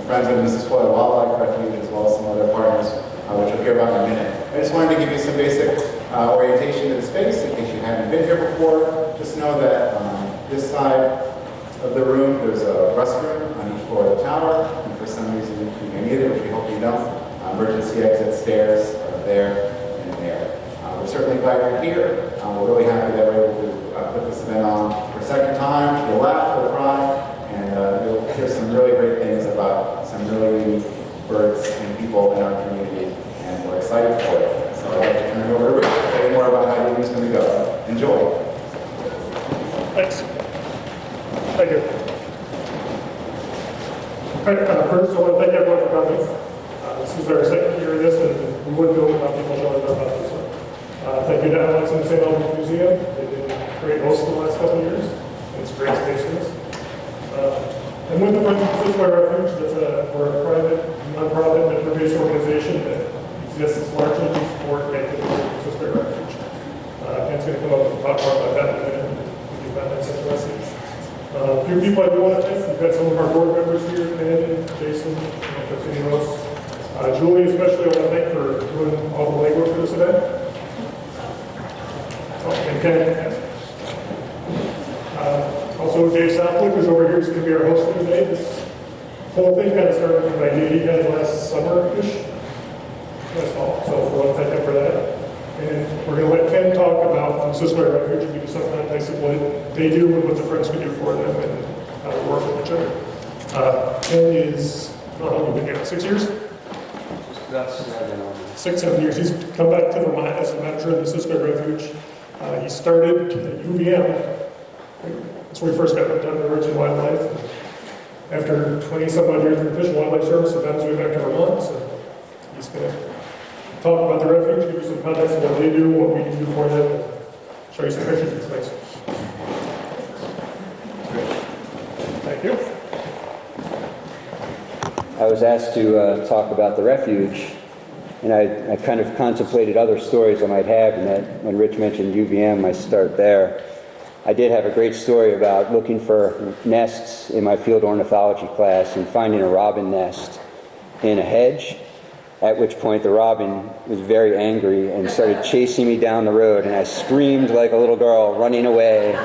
friends of the Mississippi Wildlife Refuge, as well as some other partners, which you'll hear about in a minute. I just wanted to give you some basic orientation to the space in case you haven't been here before. Just know that on this side of the room, there's a restroom on each floor of the tower, and for some reason you may need it, which we hope you don't. Emergency exit stairs are there and there. We're certainly glad you're here. We're really happy that we're able to put this event on for a second time. You'll laugh, you'll cry, and you'll hear some really great things about some really unique birds and people in our community, and we're excited for it. So I'd like to turn it over to Rich to tell you more about how the evening's going to go. Enjoy. Thanks. Thank you. First, I want to thank everyone for coming. This is our second year of this, and we wouldn't do it without people showing up about this. Thank you to Albans Museum. They've been great hosts the last couple of years, and it's a great space for us. And with the Mississippi Refuge, we're a private, nonprofit, member-based organization that exists largely to support activities of the Mississippi Refuge. Ken's going to come up and talk more about that in a minute. We've got that interesting. A few people I do want to thank. We've got some of our board members here, Brandon, Jason, Julie especially I want to thank for doing all the legwork for this event. And Ken. Also Dave Southwick, who's over here, is going to be our host for today. This whole thing kind of started with an idea he had last summer-ish. Last fall. So we want to thank him for that. And we're going to let Ken talk about the Mississippi Refuge and give you some context of what they do and what the friends can do for them and how we work with each other. Ken is, how long have you been here? 6 years? About 7 years. He's come back to Vermont as the manager of the Mississippi Refuge. He started at UVM. That's where he first got hooked on birds and wildlife. After 20-some-odd years in the Fish and Wildlife Service, he found his way back to Vermont. So he's going to talk about the refuge, give you some context of what they do, what we can do for them, and show you some pictures of the place. Thank you. I was asked to talk about the refuge, and I kind of contemplated other stories I might have, and that when Rich mentioned UVM, I start there. I did have a great story about looking for nests in my field ornithology class and finding a robin nest in a hedge, at which point the robin was very angry and started chasing me down the road, and I screamed like a little girl, running away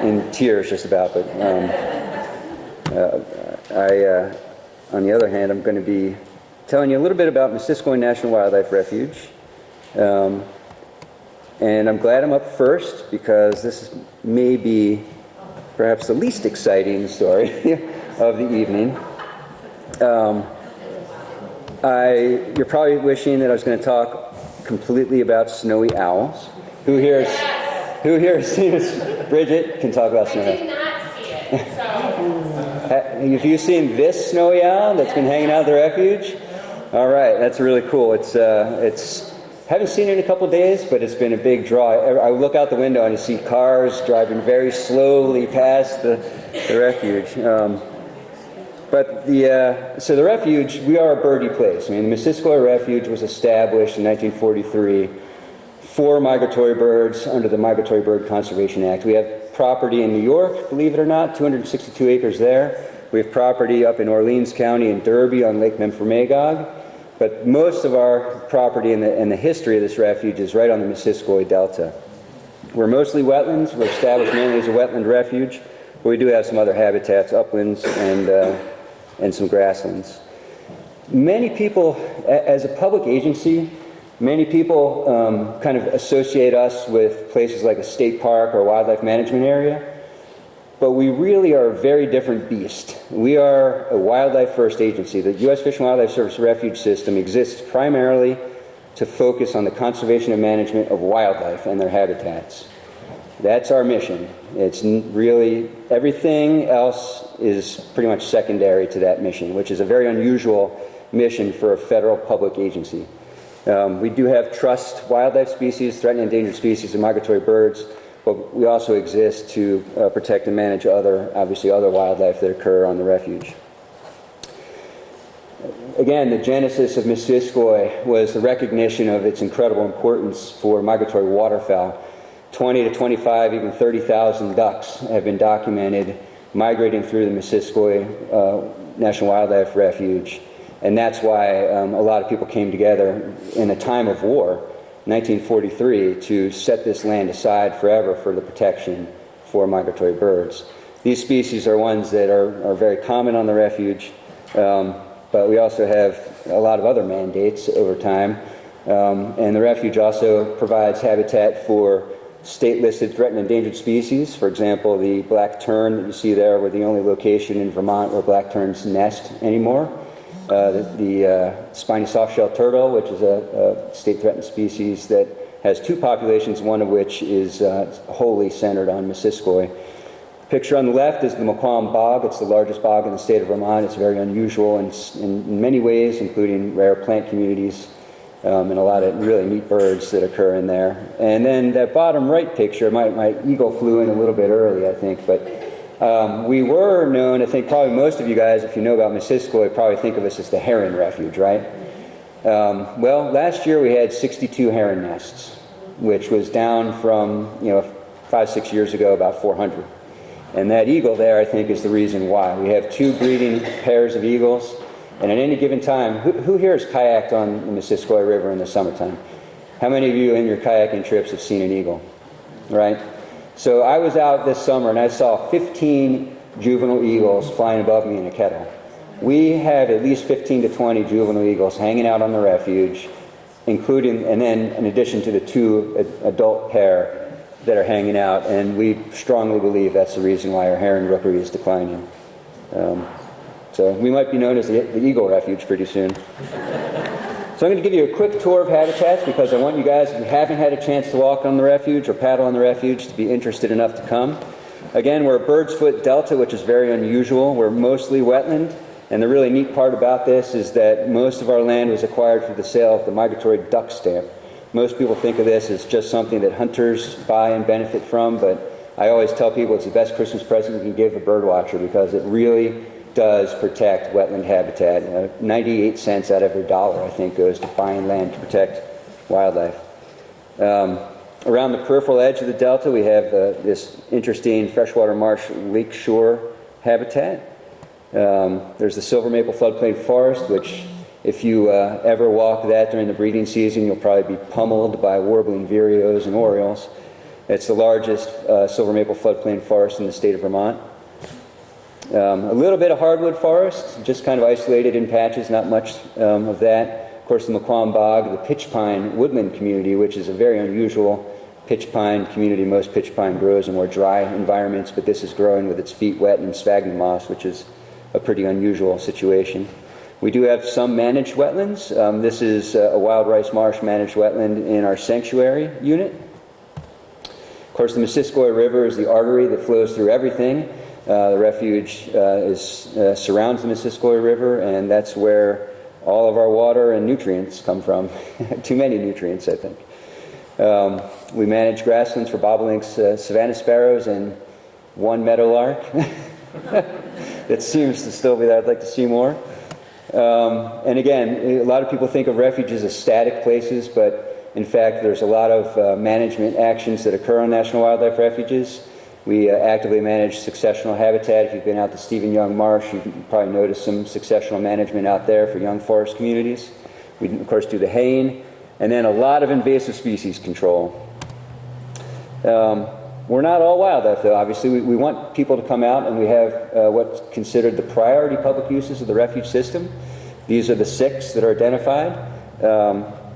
in tears just about. But on the other hand, I'm going to be telling you a little bit about Missisquoi National Wildlife Refuge. And I'm glad I'm up first because this may be perhaps the least exciting story of the evening. You're probably wishing that I was going to talk completely about snowy owls. Who here has seen this? Bridget can talk about snowy owls. I did not see it, so. Have you seen this snowy owl that's been hanging out at the refuge? All right, that's really cool. It's haven't seen it in a couple days, but it's been a big draw. I look out the window and I see cars driving very slowly past the refuge. So the refuge, we are a birdie place. I mean, the Missisquoi Refuge was established in 1943 for migratory birds under the Migratory Bird Conservation Act. We have property in New York, believe it or not, 262 acres there. We have property up in Orleans County in Derby on Lake Memphremagog. But most of our property and the history of this refuge is right on the Missisquoi Delta. We're mostly wetlands. We're established mainly as a wetland refuge, but we do have some other habitats, uplands and some grasslands. Many people, as a public agency, many people kind of associate us with places like a state park or a wildlife management area. But we really are a very different beast. We are a wildlife-first agency. The U.S. Fish and Wildlife Service refuge system exists primarily to focus on the conservation and management of wildlife and their habitats. That's our mission. It's really, everything else is pretty much secondary to that mission, which is a very unusual mission for a federal public agency. We do have trust wildlife species, threatened and endangered species, and migratory birds. But we also exist to protect and manage other wildlife that occur on the refuge. Again, the genesis of Missisquoi was the recognition of its incredible importance for migratory waterfowl. 20 to 25, even 30,000 ducks have been documented migrating through the Missisquoi National Wildlife Refuge. And that's why a lot of people came together in a time of war, 1943, to set this land aside forever for the protection for migratory birds. These species are ones that are very common on the refuge, but we also have a lot of other mandates over time. And the refuge also provides habitat for state-listed threatened and endangered species. For example, the black tern that you see there, we're the only location in Vermont where black terns nest anymore. The spiny softshell turtle, which is a state-threatened species that has two populations, one of which is wholly centered on Missisquoi. The picture on the left is the Mequam Bog. It's the largest bog in the state of Vermont. It's very unusual in many ways, including rare plant communities and a lot of really neat birds that occur in there. And then that bottom right picture, my eagle flew in a little bit early, I think, but we were known, I think probably most of you guys, if you know about Missisquoi, probably think of us as the heron refuge, right? Well, last year we had 62 heron nests, which was down from, 5-6 years ago, about 400. And that eagle there, I think, is the reason why. We have 2 breeding pairs of eagles, and at any given time, who here has kayaked on the Missisquoi River in the summertime? How many of you in your kayaking trips have seen an eagle, right? So I was out this summer and I saw 15 juvenile eagles flying above me in a kettle. We have at least 15 to 20 juvenile eagles hanging out on the refuge, including, and then in addition to the 2 adult pair that are hanging out, and we strongly believe that's the reason why our heron rookery is declining. So we might be known as the Eagle Refuge pretty soon. So I'm going to give you a quick tour of habitats because I want you guys, if you haven't had a chance to walk on the refuge or paddle on the refuge, to be interested enough to come. Again, we're a bird's foot delta, which is very unusual. We're mostly wetland, and the really neat part about this is that most of our land was acquired through the sale of the migratory duck stamp. Most people think of this as just something that hunters buy and benefit from, but I always tell people it's the best Christmas present you can give a bird watcher because it really does protect wetland habitat. 98 cents out of every dollar, I think, goes to buying land to protect wildlife. Around the peripheral edge of the delta, we have this interesting freshwater marsh lakeshore habitat. There's the silver maple floodplain forest, which if you ever walk that during the breeding season, you'll probably be pummeled by warbling vireos and orioles. It's the largest silver maple floodplain forest in the state of Vermont. A little bit of hardwood forest, just kind of isolated in patches, not much of that. Of course, the Mequam Bog, the pitch pine woodland community, which is a very unusual pitch pine community. Most pitch pine grows in more dry environments, but this is growing with its feet wet in sphagnum moss, which is a pretty unusual situation. We do have some managed wetlands. This is a wild rice marsh managed wetland in our sanctuary unit. Of course, the Missisquoi River is the artery that flows through everything. The refuge surrounds the Missisquoi River, and that's where all of our water and nutrients come from. Too many nutrients, I think. We manage grasslands for bobolinks, savanna sparrows, and 1 meadowlark. It seems to still be there. I'd like to see more. And again, a lot of people think of refuges as static places, but in fact, there's a lot of management actions that occur on national wildlife refuges. We actively manage successional habitat. If you've been out to Stephen Young Marsh, you've probably noticed some successional management out there for young forest communities. We, of course, do the haying, and then a lot of invasive species control. We're not all wildlife, though. Obviously, we want people to come out, and we have what's considered the priority public uses of the refuge system. These are the 6 that are identified,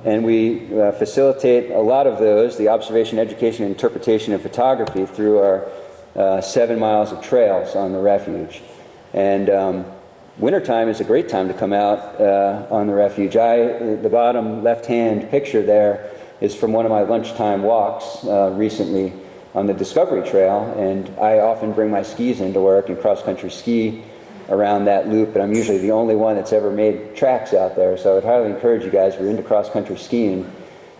and we facilitate a lot of those, the observation, education, interpretation, and photography through our 7 miles of trails on the refuge. And wintertime is a great time to come out on the refuge. The bottom left-hand picture there is from one of my lunchtime walks recently on the Discovery Trail, and I often bring my skis into work and cross-country ski around that loop, but I'm usually the only one that's ever made tracks out there, so I would highly encourage you guys, if you're into cross-country skiing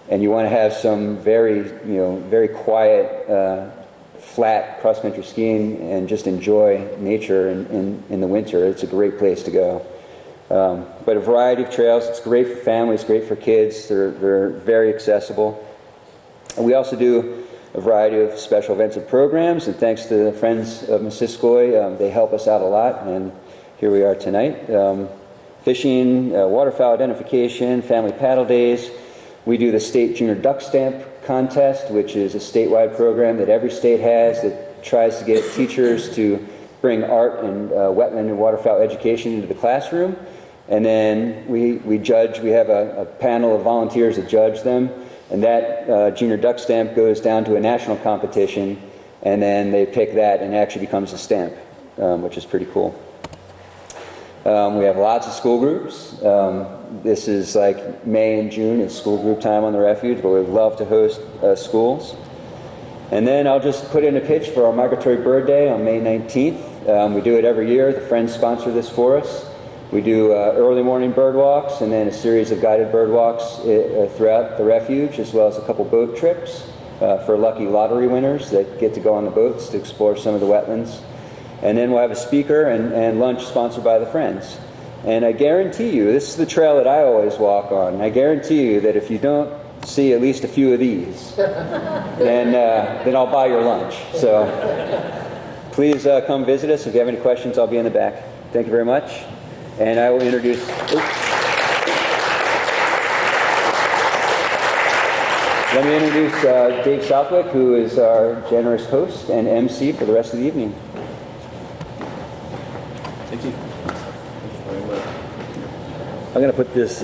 and you want to have some very quiet, flat cross-country skiing and just enjoy nature in the winter, it's a great place to go. But a variety of trails. It's great for families, great for kids. They're very accessible. And we also do a variety of special events and programs, and thanks to the Friends of Missisquoi, they help us out a lot, and here we are tonight. Fishing, waterfowl identification, family paddle days. We do the State Junior Duck Stamp Contest, which is a statewide program that every state has that tries to get teachers to bring art and wetland and waterfowl education into the classroom. And then we judge, we have a panel of volunteers that judge them, and that Junior Duck Stamp goes down to a national competition, and then they pick that and it actually becomes a stamp, which is pretty cool. We have lots of school groups. This is like May and June is school group time on the refuge, but we'd love to host schools. And then I'll just put in a pitch for our Migratory Bird Day on May 19th. We do it every year. The Friends sponsor this for us. We do early morning bird walks and then a series of guided bird walks throughout the refuge, as well as a couple boat trips for lucky lottery winners that get to go on the boats to explore some of the wetlands. And then we'll have a speaker and lunch sponsored by the Friends. And I guarantee you, this is the trail that I always walk on, and I guarantee you that if you don't see at least a few of these, then I'll buy your lunch. So please come visit us. If you have any questions, I'll be in the back. Thank you very much. And I will introduce... Let me introduce Dave Southwick, who is our generous host and MC for the rest of the evening. Thank you. Very much. I'm going to put this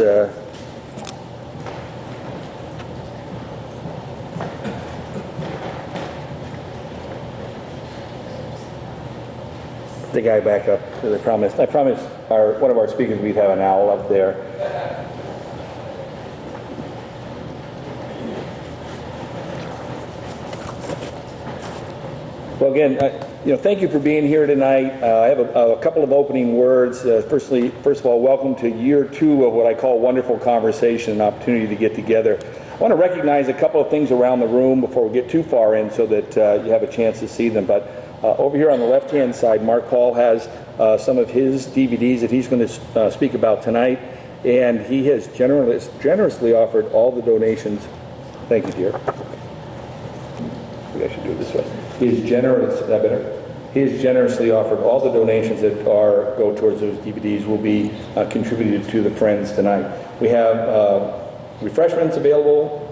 the guy back up because I promised one of our speakers we'd have an owl up there. Well, again, thank you for being here tonight. I have a couple of opening words. First of all, welcome to year 2 of what I call wonderful conversation, an opportunity to get together. I want to recognize a couple of things around the room before we get too far in so that you have a chance to see them. But over here on the left-hand side, Mark Paul has some of his DVDs that he's going to speak about tonight, and he has generously offered all the donations. Thank you, dear. Maybe I should do it this way. He has generously offered all the donations that go towards those DVDs will be contributed to the Friends tonight. We have refreshments available.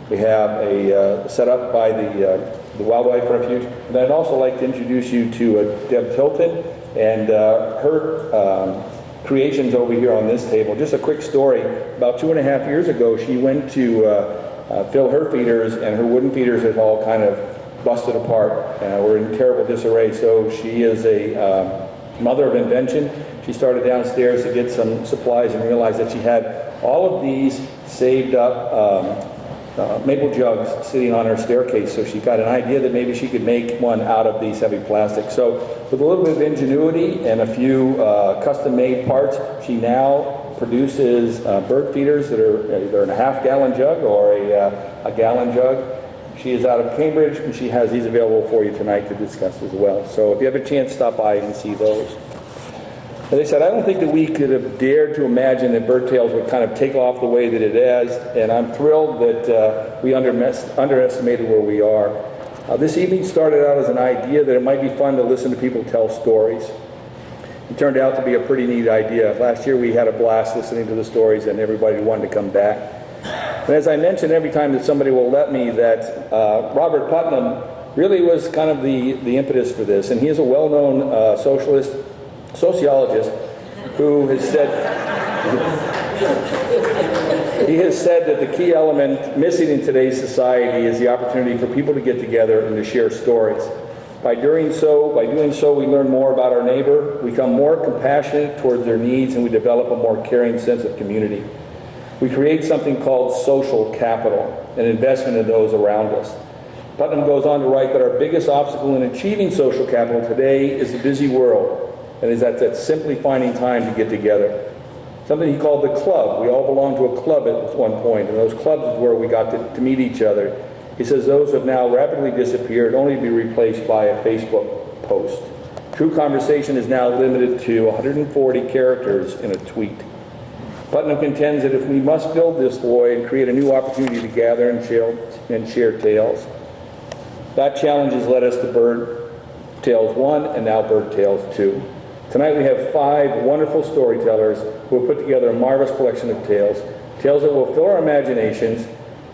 We have a set up by the Wildlife Refuge. And I'd also like to introduce you to Deb Tilton and her creations over here on this table. Just a quick story. About 2.5 years ago, she went to fill her feeders, and her wooden feeders had all kind of busted apart. We're in terrible disarray. So she is a mother of invention. She started downstairs to get some supplies and realized that she had all of these saved up maple jugs sitting on her staircase. So she got an idea that maybe she could make one out of these heavy plastic. So with a little bit of ingenuity and a few custom-made parts, she now produces bird feeders that are either in a half-gallon jug or a gallon jug. She is out of Cambridge, and she has these available for you tonight to discuss as well. So if you have a chance, stop by and see those. As I said, I don't think that we could have dared to imagine that Bird Tales would kind of take off the way that it has, and I'm thrilled that we underestimated where we are. This evening started out as an idea that it might be fun to listen to people tell stories. It turned out to be a pretty neat idea. Last year we had a blast listening to the stories, and everybody wanted to come back. And as I mentioned every time that somebody will let me, that Robert Putnam really was kind of the impetus for this, and he is a well-known sociologist who has said that the key element missing in today's society is the opportunity for people to get together and to share stories. By doing so, we learn more about our neighbor, we become more compassionate towards their needs, and we develop a more caring sense of community. We create something called social capital, an investment in those around us. Putnam goes on to write that our biggest obstacle in achieving social capital today is the busy world, and is that simply finding time to get together. Something he called the club. We all belonged to a club at one point, and those clubs is where we got to meet each other. He says those have now rapidly disappeared, only to be replaced by a Facebook post. True conversation is now limited to 140 characters in a tweet. Putnam contends that if we must fill this void and create a new opportunity to gather and share tales, That challenge has led us to Bird Tales 1 and now Bird Tales 2. Tonight we have 5 wonderful storytellers who have put together a marvelous collection of tales, tales that will fill our imaginations,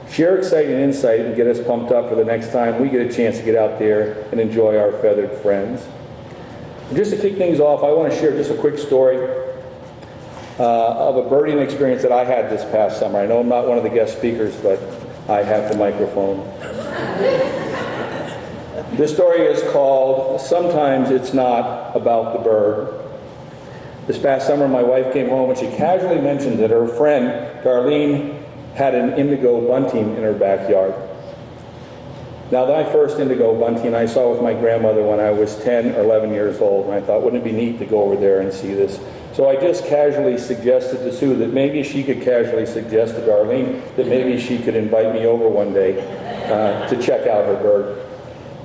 share exciting insight, and get us pumped up for the next time we get a chance to get out there and enjoy our feathered friends. And just to kick things off, I want to share just a quick story of a birding experience that I had this past summer. I know I'm not one of the guest speakers, but I have the microphone. This story is called Sometimes It's Not About the Bird. This past summer, my wife came home and she casually mentioned that her friend, Darlene, had an indigo bunting in her backyard. Now, my first indigo bunting I saw with my grandmother when I was 10 or 11 years old, and I thought, wouldn't it be neat to go over there and see this? So I just casually suggested to Sue that maybe she could casually suggest to Darlene that maybe she could invite me over one day to check out her bird.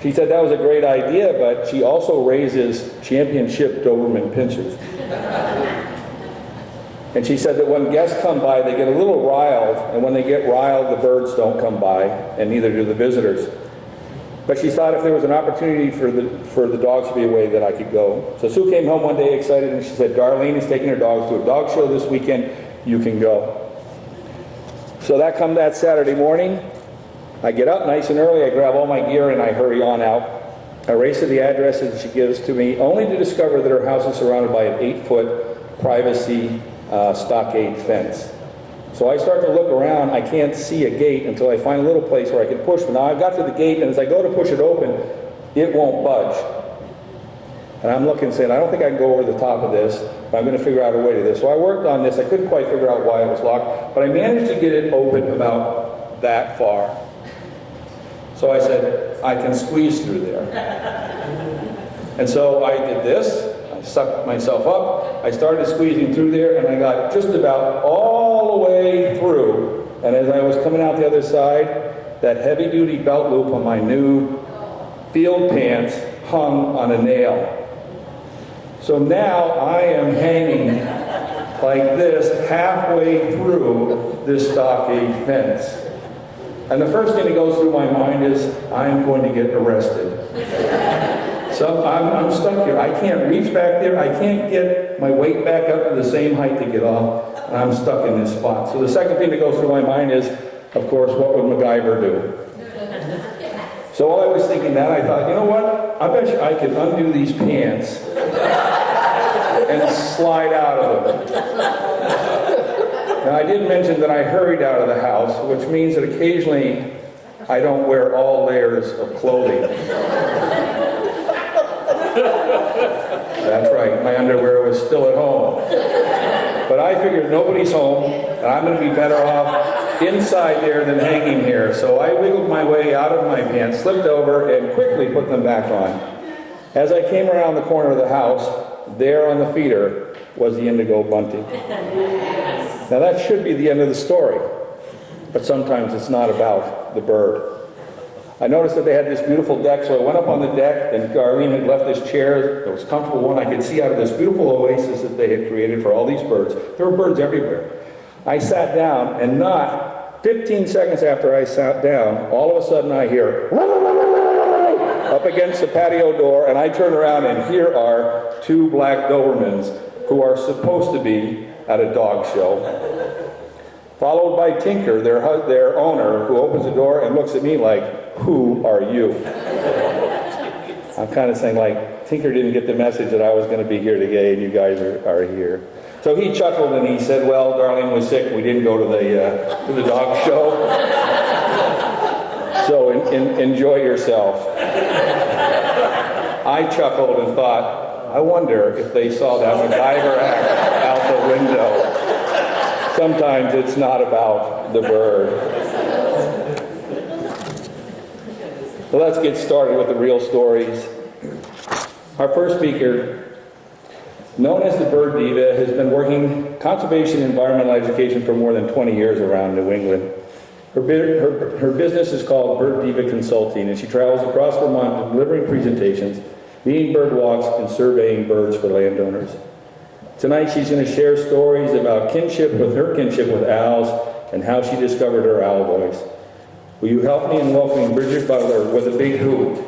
She said that was a great idea, but she also raises championship Doberman pinschers. And she said that when guests come by, they get a little riled, and when they get riled, the birds don't come by, and neither do the visitors. But she thought if there was an opportunity for the dogs to be away, that I could go. So Sue came home one day excited, and she said, Darlene is taking her dogs to a dog show this weekend. You can go. So that Saturday morning, I get up nice and early, I grab all my gear, and I hurry on out. I race to the address that she gives to me, only to discover that her house is surrounded by an 8-foot privacy stockade fence. So I start to look around. I can't see a gate until I find a little place where I can push. But now I've got to the gate, and as I go to push it open, it won't budge. And I'm looking, saying, I don't think I can go over the top of this, but I'm going to figure out a way to this. So I worked on this. I couldn't quite figure out why it was locked, but I managed to get it open about that far. So I said, I can squeeze through there. And so I did this. I sucked myself up. I started squeezing through there, and I got just about all the way through. And as I was coming out the other side, that heavy-duty belt loop on my new field pants hung on a nail. So now I am hanging like this halfway through this stockade fence. And the first thing that goes through my mind is, I'm going to get arrested. So I'm stuck here. I can't reach back there. I can't get my weight back up to the same height to get off. And I'm stuck in this spot. So the second thing that goes through my mind is, of course, what would MacGyver do? So while I was thinking that, I thought, you know what? I bet you I could undo these pants and slide out of them. Now, I did mention that I hurried out of the house, which means that occasionally I don't wear all layers of clothing. That's right, my underwear was still at home. But I figured nobody's home, and I'm going to be better off inside there than hanging here. So I wiggled my way out of my pants, slipped over, and quickly put them back on. As I came around the corner of the house, there on the feeder was the indigo bunting. Now that should be the end of the story, but sometimes it's not about the bird. I noticed that they had this beautiful deck, so I went up on the deck, and Darlene had left this chair. It was a comfortable one. I could see out of this beautiful oasis that they had created for all these birds. There were birds everywhere. I sat down, and not 15 seconds after I sat down, all of a sudden I hear up against the patio door, and I turn around, and here are 2 black Dobermans who are supposed to be at a dog show. Followed by Tinker, their owner, who opens the door and looks at me like, who are you? I'm kind of saying, like, Tinker didn't get the message that I was going to be here today and you guys are here. So he chuckled and he said, well, Darlene was sick. We didn't go to the dog show. So enjoy yourself. I chuckled and thought, I wonder if they saw that MacGyver act out the window. Sometimes it's not about the bird. So let's get started with the real stories. Our first speaker, known as the Bird Diva, has been working conservation and environmental education for more than 20 years around New England. Her business is called Bird Diva Consulting, and she travels across Vermont delivering presentations, leading bird walks, and surveying birds for landowners. Tonight she's going to share stories about her kinship with owls and how she discovered her owl voice. Will you help me in welcoming Bridget Butler with a big hoot?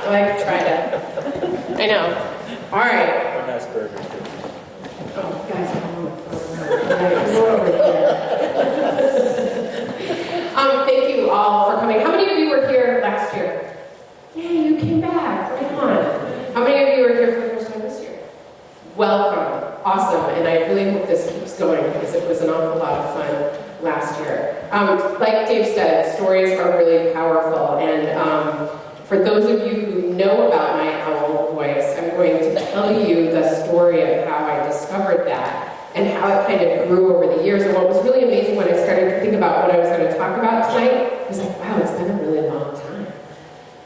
I tried it. I know. All right. Nice burger. Oh, guys, I'm over here. Thank you all for coming. How many of you were here last year? Yeah, you came back. Right on. How many of you were here for the first time this year? Welcome. Awesome. And I really hope this keeps going because it was an awful lot of fun last year. Like Dave said, stories are really powerful. And for those of you who know about my owl voice, I'm going to tell you the story of how I discovered that and how it kind of grew over the years. And what was really amazing when I started to think about what I was going to talk about tonight, I was like, wow, it's been a really long time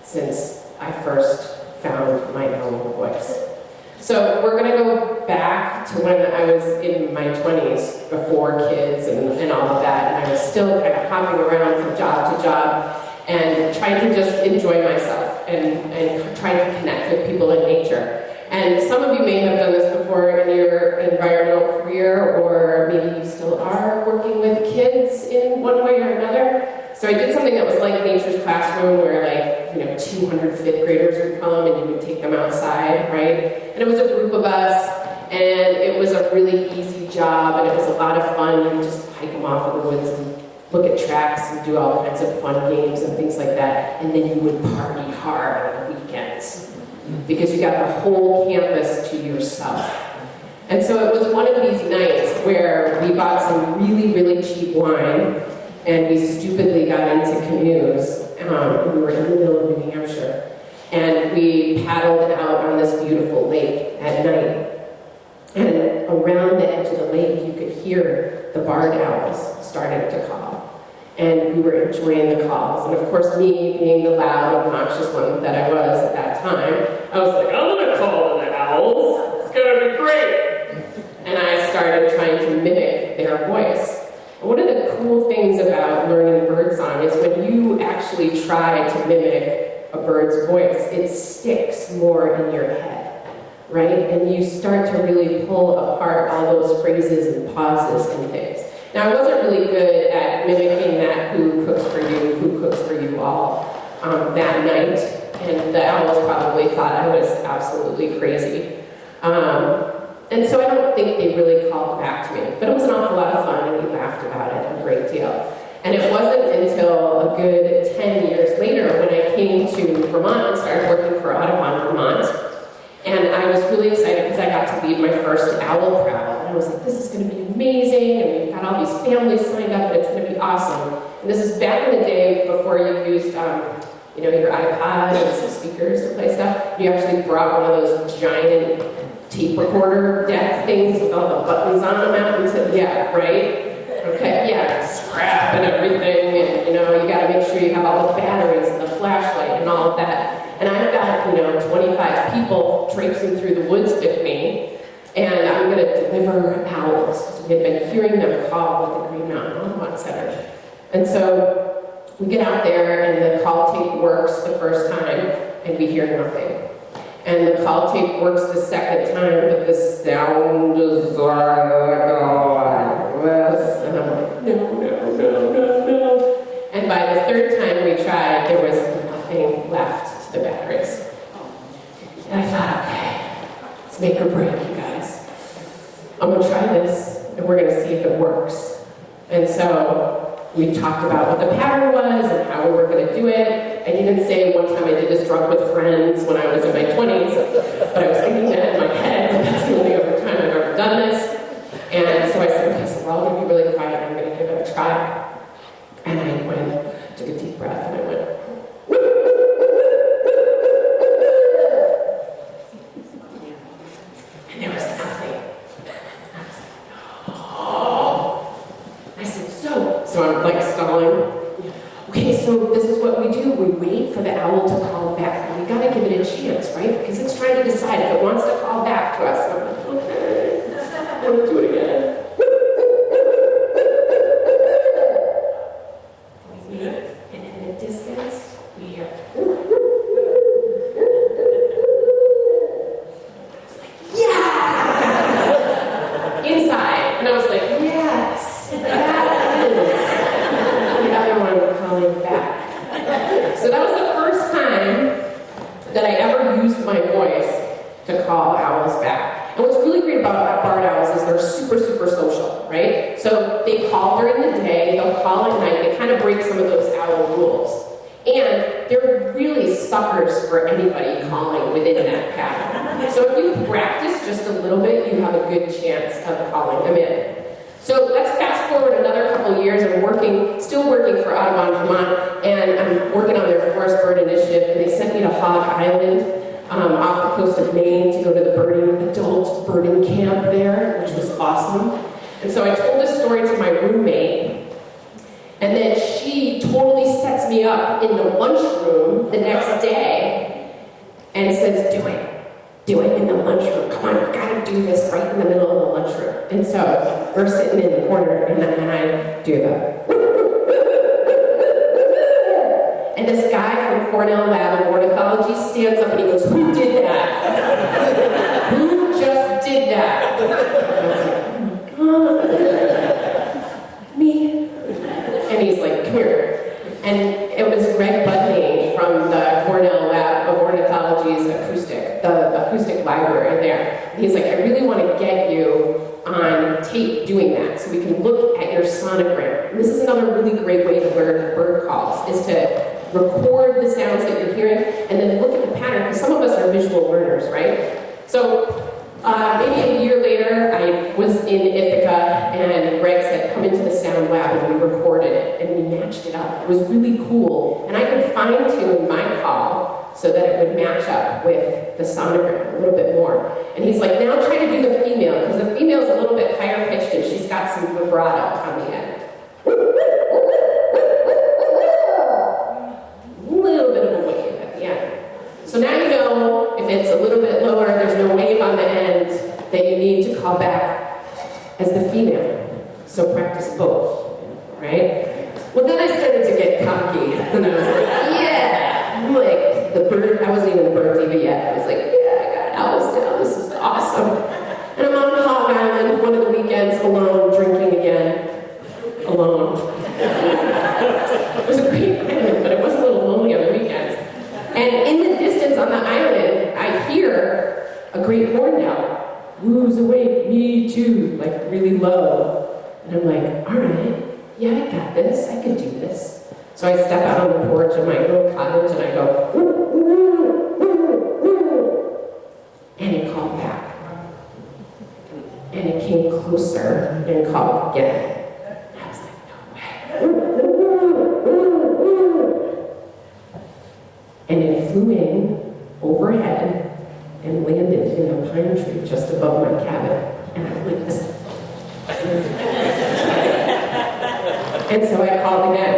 since I first found my own voice. So we're going to go back to when I was in my 20s, before kids and all of that, and I was still kind of hopping around from job to job and trying to just enjoy myself and trying to connect with people in nature. And some of you may have done this before in your environmental career, or maybe you still are working with kids in one way or another. So I did something that was like Nature's Classroom, where 200 fifth graders would come and you would take them outside, right? And it was a group of us, and it was a really easy job, and it was a lot of fun. You would just hike them off in the woods and look at tracks and do all kinds of fun games and things like that. And then you would party hard on the weekends because you got the whole campus to yourself. And so it was one of these nights where we bought some really, really cheap wine, and we stupidly got into canoes. We were in the middle of New Hampshire, and we paddled out on this beautiful lake at night. And around the edge of the lake, you could hear the barred owls starting to call. And we were enjoying the calls. And of course, me being the loud, obnoxious one that I was at that time, I was like, I'm gonna call the owls. It's gonna be great. And I started trying to mimic their voice. And one of the cool things about learning birdsong is when you actually try to mimic a bird's voice, it sticks more in your head, right? And you start to really pull apart all those phrases and pauses and things. Now, I wasn't really good at mimicking that who cooks for you all that night, and the owls probably thought I was absolutely crazy. And so I don't think they really called back to me, but it was an awful lot of fun, and we laughed about it a great deal. And it wasn't until a good 10 years later when I came to Vermont and started working for Audubon, Vermont. And I was really excited because I got to lead my first owl travel. And I was like, this is going to be amazing, and we've got all these families signed up, and it's going to be awesome. And this is back in the day before you used, your iPod and some speakers to play stuff. You actually brought one of those giant tape recorder deck things with all the buttons on them out and said, yeah, right? Okay, yeah, scrap and everything, and you got to make sure you have all the batteries and the flashlight and all of that. And I've got, 25 people traipsing through the woods with me, and I'm going to deliver owls. We had been hearing them call at the Green Mountain Audubon Center. And so we get out there, and the call tape works the first time, and we hear nothing. And the call tape works the second time, but the sound is like this. And I'm like, no. And by the third time we tried, there was nothing left to the batteries. And I thought, okay, let's make or break, you guys. I'm going to try this, and we're going to see if it works. And so we talked about what the pattern was and how we were going to do it. I didn't say one time I did this drunk with friends when I was in my 20s, but I was thinking that in my head, and that's the only other time I've ever done this. And so I said, okay, so we're all going to be really quiet, and I'm going to give it a try. And I took a deep breath, and I went, and there was nothing. I said, so I'm like stalling. Okay, so this is what we do. We wait for the owl to call back. We gotta give it a chance, right? Because it's trying to decide if it wants to call back to us. I'm like, okay, I want to do it again. And in the distance, we hear. I was like, yeah! inside. And I was like, yes, that is the other one calling back. So that was the first time that I ever used my voice to call owls back. And what's really great about barred owls is they're super, super social, right? So they call during the day, they'll call at night, they kind of break some of those owl rules. And they're really suckers for anybody calling within that pattern. So if you practice just a little bit, you have a good chance of calling them in. So let's fast forward another couple years. I'm still working for Albans, Vermont, and I'm working on their forest bird initiative, and they sent me to Hog Island, off the coast of Maine, to go to the adult birding camp there, which was awesome. And so I told this story to my roommate, and then she totally sets me up in the lunchroom the next day and says, do it in the lunchroom. Come on, you gotta do this right in the middle of the lunchroom. And so we're sitting in the corner, and then I do and this guy from Cornell Lab of Ornithology stands up and he goes, who did that? Who just did that? And I was like, me. And he's like, come here. And it was Greg Budney from the Cornell Lab of Ornithology's the acoustic library there. And he's like, I really want to get you on tape doing that so we can look at your sonogram. And this is another really great way to learn bird calls, is to record the sounds that you're hearing and then look at the pattern, because some of us are visual learners, right? So maybe a year later, I was in Ithaca, and Greg said, come into the sound lab, and we recorded it, and we matched it up. It was really cool, and I could fine-tune my call so that it would match up with the sonogram a little bit more. And he's like, now try to do the female, because the female's a little bit higher pitched, and she's got some vibrato on the end. A little bit of a wave at the end. So now you know, if it's a little bit lower, there's no wave on the end, that you need to call back as the female. So practice both, right? Well, then I started to get cocky, and I was like, yeah! I'm like, the bird, I wasn't even the bird diva yet. I was like, yeah, I got owls down, this is awesome. And I'm on Hog Island one of the weekends, alone, drinking again. Alone. It was a great island, but it was a little lonely on the weekends. And in the distance on the island, I hear a great hornbill. Who's awake? Me too. Like really low. And I'm like, all right, yeah, I got this. I can do this. So I step out on the porch of my little cottage and I go, woo, woo, woo, woo. And it called back. And it came closer and called again. And I was like, no way. And it flew in overhead and landed in a pine tree just above my cabin. And I went this. And so I called again.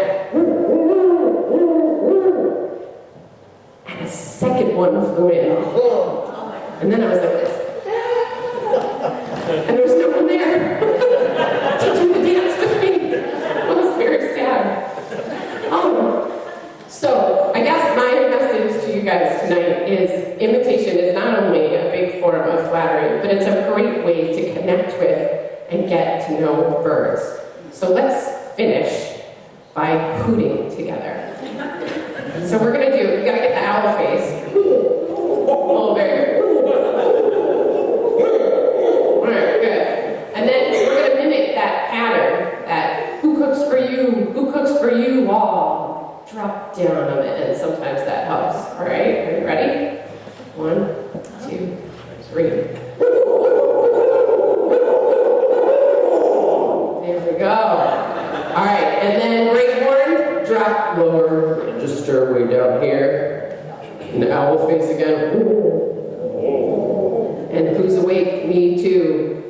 And a second one flew in. And then I was like this. And there was no one there to do the dance with me. I was very sad. So I guess my message to you guys tonight is imitation is not only a big form of flattery, but it's a great way to connect with and get to know birds. So let's finish by hooting together. So we're gonna do, you gotta get the owl face. Oh, very good. All right, good. And then we're gonna mimic that pattern, that who cooks for you, all. Drop down on the end, sometimes that helps. All right, are you ready? 1, 2, 3. There we go. All right, and then great horn, drop lower, register way down here. And the owl face again. And who's awake? Me too.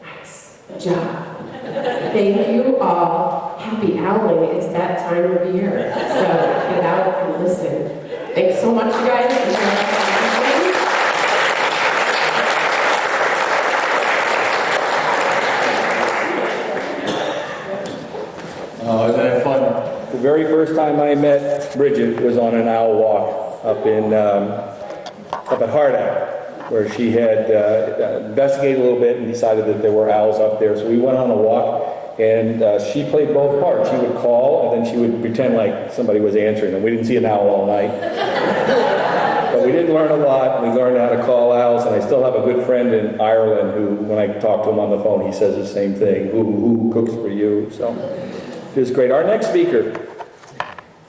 Nice job. Thank you all. Happy owling. It's that time of year. So get out and listen. Thanks so much, you guys. Isn't that fun? The very first time I met Bridget was on an owl walk up at Hardhack. where she had investigated a little bit and decided that there were owls up there. So we went on a walk, and she played both parts. She would call, and then she would pretend like somebody was answering them. We didn't see an owl all night. But we did learn a lot. We learned how to call owls, and I still have a good friend in Ireland who, when I talk to him on the phone, he says the same thing, who cooks for you? So it was great. Our next speaker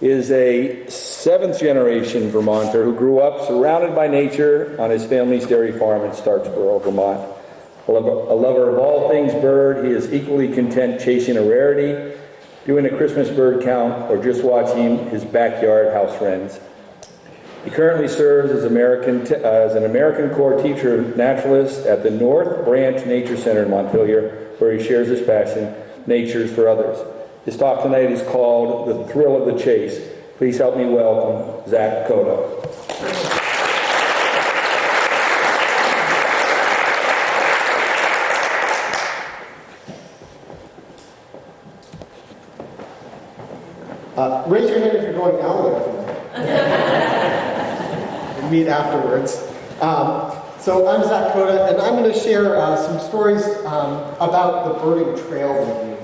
is a 7th generation Vermonter who grew up surrounded by nature on his family's dairy farm in Starksboro, Vermont. A lover of all things bird, he is equally content chasing a rarity, doing a Christmas bird count, or just watching his backyard house wrens. He currently serves as an American Corps teacher naturalist at the North Branch Nature Center in Montpelier, where he shares his passion, natures for others. His talk tonight is called The Thrill of the Chase. Please help me welcome Zach Coda. Raise your hand if you're going owl we'll meet afterwards. So I'm Zach Coda, and I'm going to share some stories about the birding trail with you,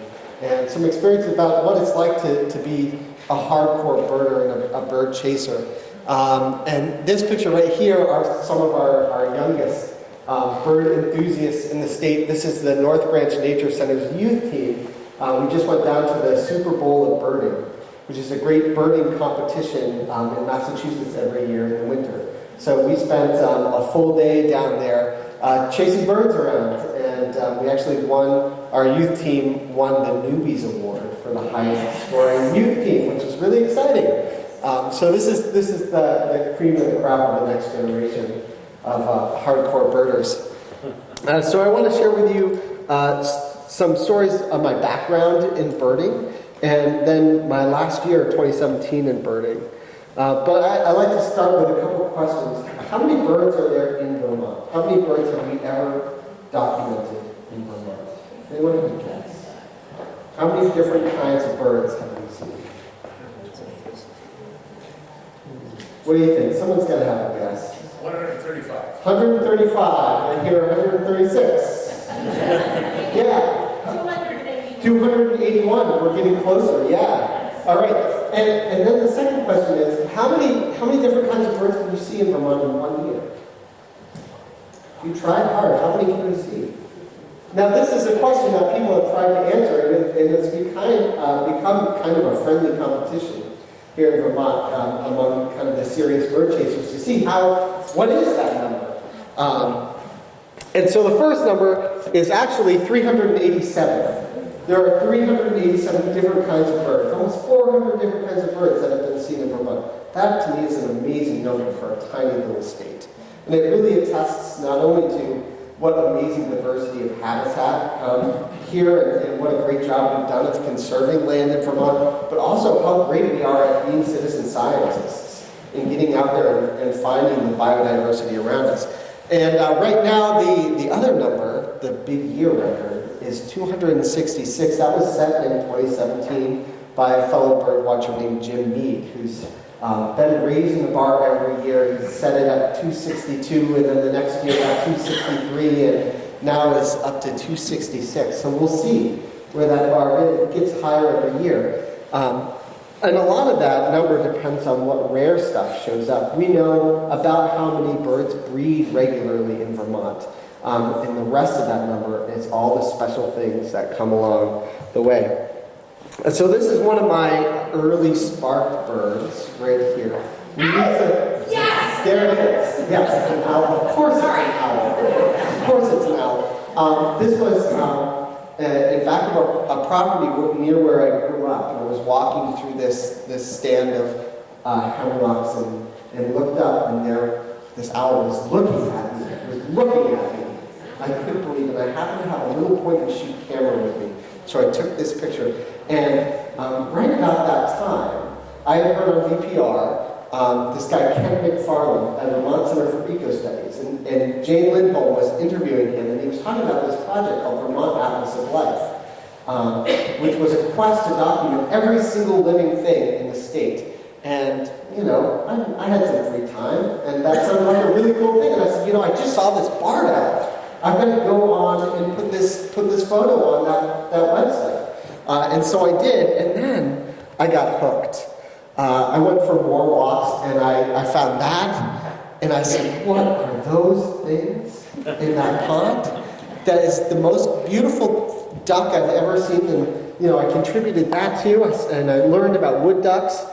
and some experience about what it's like to be a hardcore birder and a bird chaser. And this picture right here are some of our youngest bird enthusiasts in the state. This is the North Branch Nature Center's youth team. We just went down to the Super Bowl of Birding, which is a great birding competition in Massachusetts every year in the winter. So we spent a full day down there chasing birds around, and we actually our youth team won the Newbies Award for the highest scoring youth team, which is really exciting. So this is the cream of the crop of the next generation of hardcore birders. So I want to share with you some stories of my background in birding, and then my last year, 2017, in birding. But I like to start with a couple of questions. How many birds are there in Vermont? How many birds have we ever documented in Vermont? Anyone can guess? How many different kinds of birds have we seen? What do you think? Someone's got to have a guess. 135. 135. I hear 136. Yeah. 281. We're getting closer. Yeah. All right. And then the second question is, how many different kinds of birds can you see in Vermont in 1 year? You tried hard. How many can you see? Now, this is a question that people have tried to answer, and it's become kind of a friendly competition here in Vermont among kind of the serious bird chasers to see what is that number? And so the first number is actually 387. There are 387 different kinds of birds, almost 400 different kinds of birds that have been seen in Vermont. That, to me, is an amazing number for a tiny little state. And it really attests not only to what amazing diversity of habitat here, and what a great job we've done of conserving land in Vermont, but also how great we are at being citizen scientists in getting out there and finding the biodiversity around us. And right now, the other number, the big year record, is 266. That was set in 2017 by a fellow bird watcher named Jim Mead, who's been raising the bar every year. He set it at 262, and then the next year at 263, and now is up to 266. So we'll see where that bar is. It gets higher every year. And a lot of that number depends on what rare stuff shows up. We know about how many birds breed regularly in Vermont. And the rest of that number is all the special things that come along the way. And so this is one of my early spark birds right here. Yes! There it is. Yes, it's an owl. Of course it's an owl. Of course it's an owl. This was in back of a property near where I grew up. And I was walking through this stand of hemlocks and looked up, and this owl was looking at me. It was looking at me. I couldn't believe it. I happened to have a little point-and-shoot camera with me. So I took this picture. And right about that time, I had heard on VPR this guy, Ken McFarland, at the Vermont Center for Eco Studies. And Jane Lindholm was interviewing him, and he was talking about this project called Vermont Atlas of Life, which was a quest to document every single living thing in the state. And I had some free time, and that sounded like a really cool thing. And I said, I just saw this barred out. I'm going to go on and put this photo on that website. And so I did, and then I got hooked. I went for more walks, and I found that, and I said, what are those things in that pond? That is the most beautiful duck I've ever seen, and I contributed that too, and I learned about wood ducks.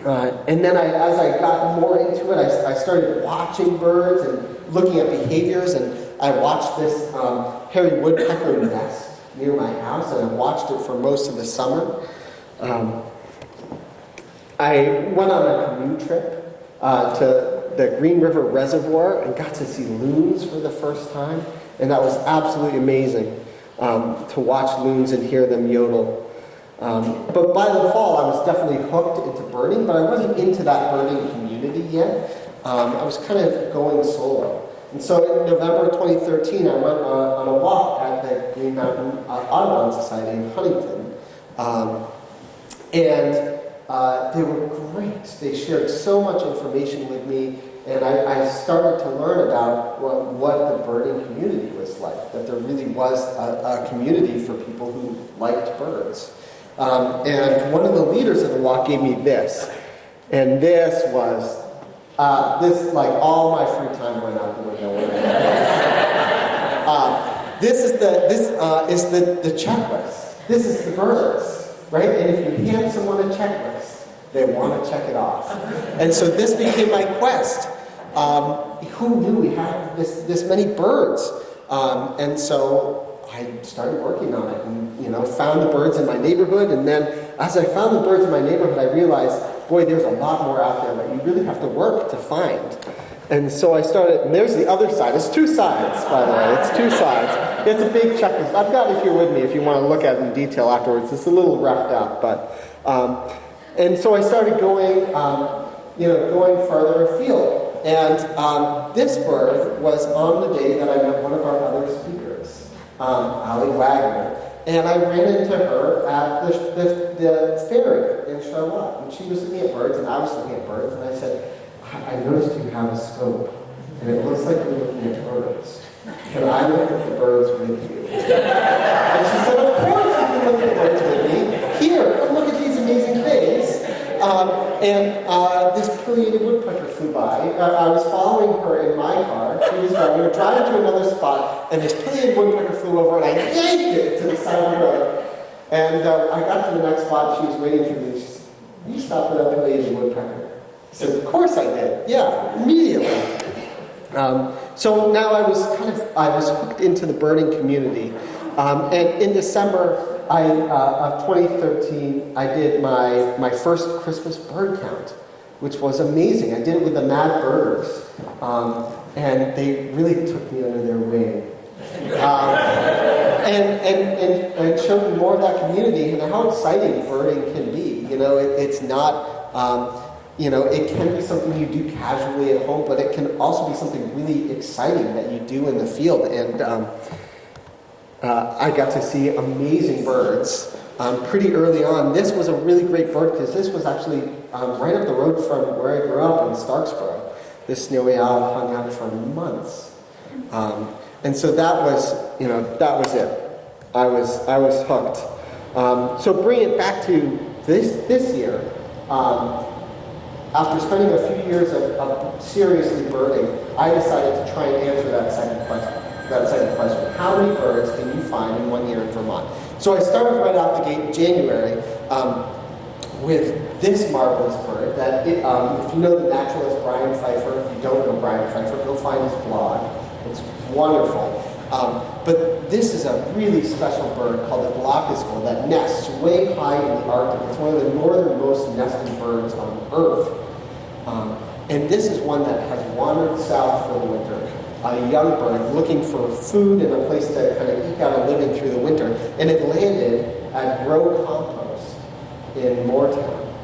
And then as I got more into it, I started watching birds and looking at behaviors, and I watched this hairy woodpecker nest near my house, and I watched it for most of the summer. I went on a canoe trip to the Green River Reservoir and got to see loons for the first time, and that was absolutely amazing to watch loons and hear them yodel. But by the fall, I was definitely hooked into birding, but I wasn't into that birding community yet. I was kind of going solo. And so in November 2013, I went on a walk at the Green Mountain Audubon Society in Huntington. And they were great. They shared so much information with me, and I started to learn about what the birding community was like, that there really was a community for people who liked birds. And one of the leaders of the walk gave me this. And this was, all my free time went out the window. This is the checklist. This is the birds, right? And if you hand someone a checklist, they want to check it off. And so this became my quest. Who knew we had this many birds? And so I started working on it and, found the birds in my neighborhood. And then as I found the birds in my neighborhood, I realized, boy, there's a lot more out there that you really have to work to find. And so I started, and there's the other side. It's two sides, by the way. It's two sides. It's a big checklist. I've got it here with me if you want to look at it in detail afterwards. It's a little roughed out, but, and so I started going, going further afield. And this bird was on the day that I met one of our other speakers, Ali Wagner. And I ran into her at the ferry in Charlotte. And she was looking at birds, and I was looking at birds. And I said, I noticed you have a scope, and it looks like you're looking at birds. Can I look at the birds with you? And she said, of course you can look at the birds with me. Here, come look at these amazing things. This pileated woodpecker flew by. I was following her in my car. We were driving to another spot, and this pileated woodpecker flew over, and I yanked it to the side of the road. And I got to the next spot. She was waiting for me. She said, you stopped for that pileated woodpecker? I said, of course I did. Yeah, immediately. So now I was hooked into the birding community. And in December of 2013, I did my first Christmas bird count, which was amazing. I did it with the Mad Birders, and they really took me under their wing. And showed me more of that community and how exciting birding can be. It's not... it can be something you do casually at home, but it can also be something really exciting that you do in the field. And I got to see amazing birds pretty early on. This was a really great bird because this was actually right up the road from where I grew up in Starksboro. This snowy owl hung out for months. And so that was it. I was hooked. So bring it back to this year. After spending a few years of seriously birding, I decided to try and answer that second question. How many birds can you find in 1 year in Vermont? So I started right out the gate in January with this marvelous bird that, if you know the naturalist Brian Pfeiffer, if you don't know Brian Pfeiffer, go find his blog. It's wonderful. But this is a really special bird called the glaucous gull that nests way high in the Arctic. It's one of the northernmost nesting birds on Earth. And this is one that has wandered south for the winter. A young bird looking for food and a place to kind of eke out a living through the winter. And it landed at Grow Compost in Moortown.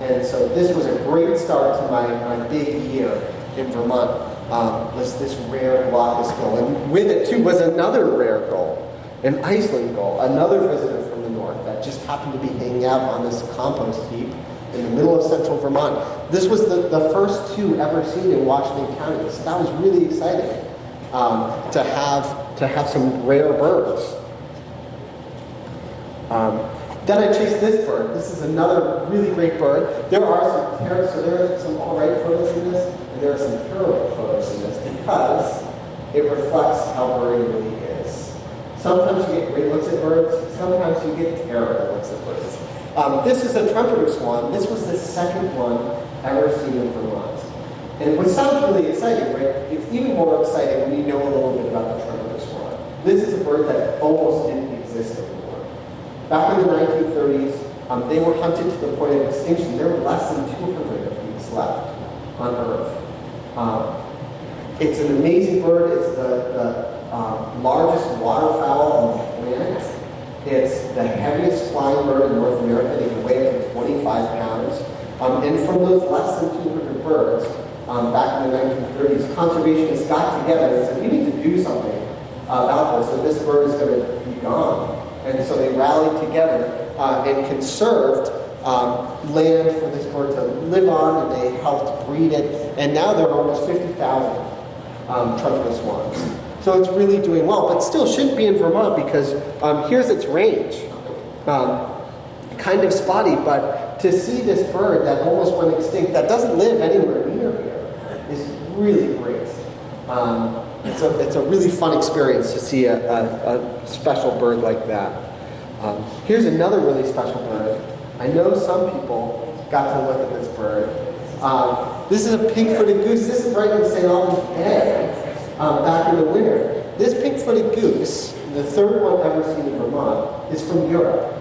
And so this was a great start to my big year in Vermont. Was this rare glaucous gull. And with it, too, was another rare gull, an Iceland gull, another visitor from the north that just happened to be hanging out on this compost heap in the middle of central Vermont. This was the first two ever seen in Washington County. So that was really exciting to have some rare birds. Then I chased this bird. This is another really great bird. There are some all right photos in this, and there are some terrible photos in this because it reflects how bird it really is. Sometimes you get great looks at birds, sometimes you get terrible looks at birds. This is a trumpeter swan. This was the second one ever seen in Vermont. And what sounds really exciting, right? It's even more exciting when you know a little bit about the trumpeter swan. This is a bird that almost didn't exist anymore. Back in the 1930s, they were hunted to the point of extinction. There were less than 200 of these left on Earth. It's an amazing bird. It's the largest waterfowl on the planet. It's the heaviest flying bird in North America. They can weigh up to 25 pounds. And from those less than 200 birds, back in the 1930s, conservationists got together and said, we need to do something about this, or this bird is going to be gone. And so they rallied together and conserved land for this bird to live on, and they helped breed it. And now there are almost 50,000 trumpeter swans. So it's really doing well, but still shouldn't be in Vermont because here's its range. Kind of spotty, but to see this bird that almost went extinct, that doesn't live anywhere near here, is really great. It's a really fun experience to see a special bird like that. Here's another really special bird. I know some people got to look at this bird. This is a pink-footed goose. This is right in St. Albans Bay back in the winter. This pink-footed goose, the third one ever seen in Vermont, is from Europe.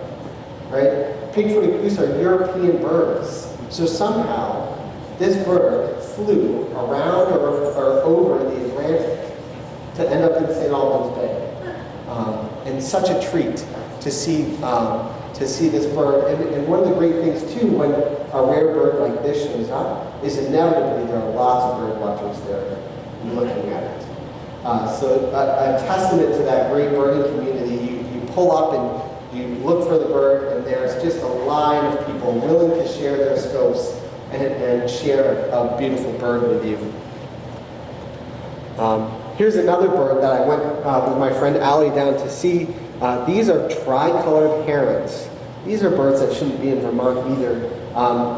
Right? Pink-footed goose are European birds. So somehow this bird flew around or over the Atlantic to end up in St. Albans Bay. And such a treat to see this bird. And one of the great things too, when a rare bird like this shows up, is inevitably there are lots of bird watchers there looking at it. So a testament to that great birding community. You pull up and you look for the bird, and there's just a line of people willing to share their scopes and share a beautiful bird with you. Here's another bird that I went with my friend Allie down to see. These are tricolored herons. These are birds that shouldn't be in Vermont either.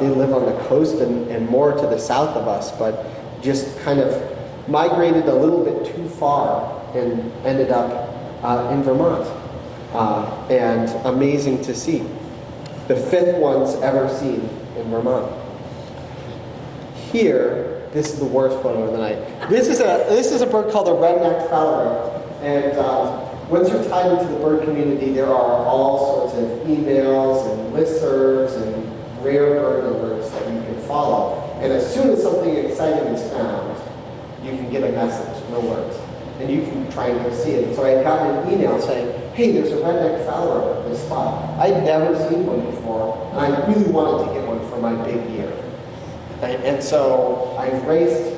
They live on the coast and more to the south of us, but just kind of migrated a little bit too far and ended up in Vermont. And amazing to see. The fifth ones ever seen in Vermont. Here, this is the worst photo of the night. This is a bird called a red-necked phalarope, and once you're tied into the bird community, there are all sorts of emails and listservs and rare bird alerts that you can follow. And as soon as something exciting is found, you can get a message, an alert, and you can try and go see it. So I got an email saying, hey, there's a red-necked phalarope at this spot. I'd never seen one before, and I really wanted to get one for my big year. And so I raced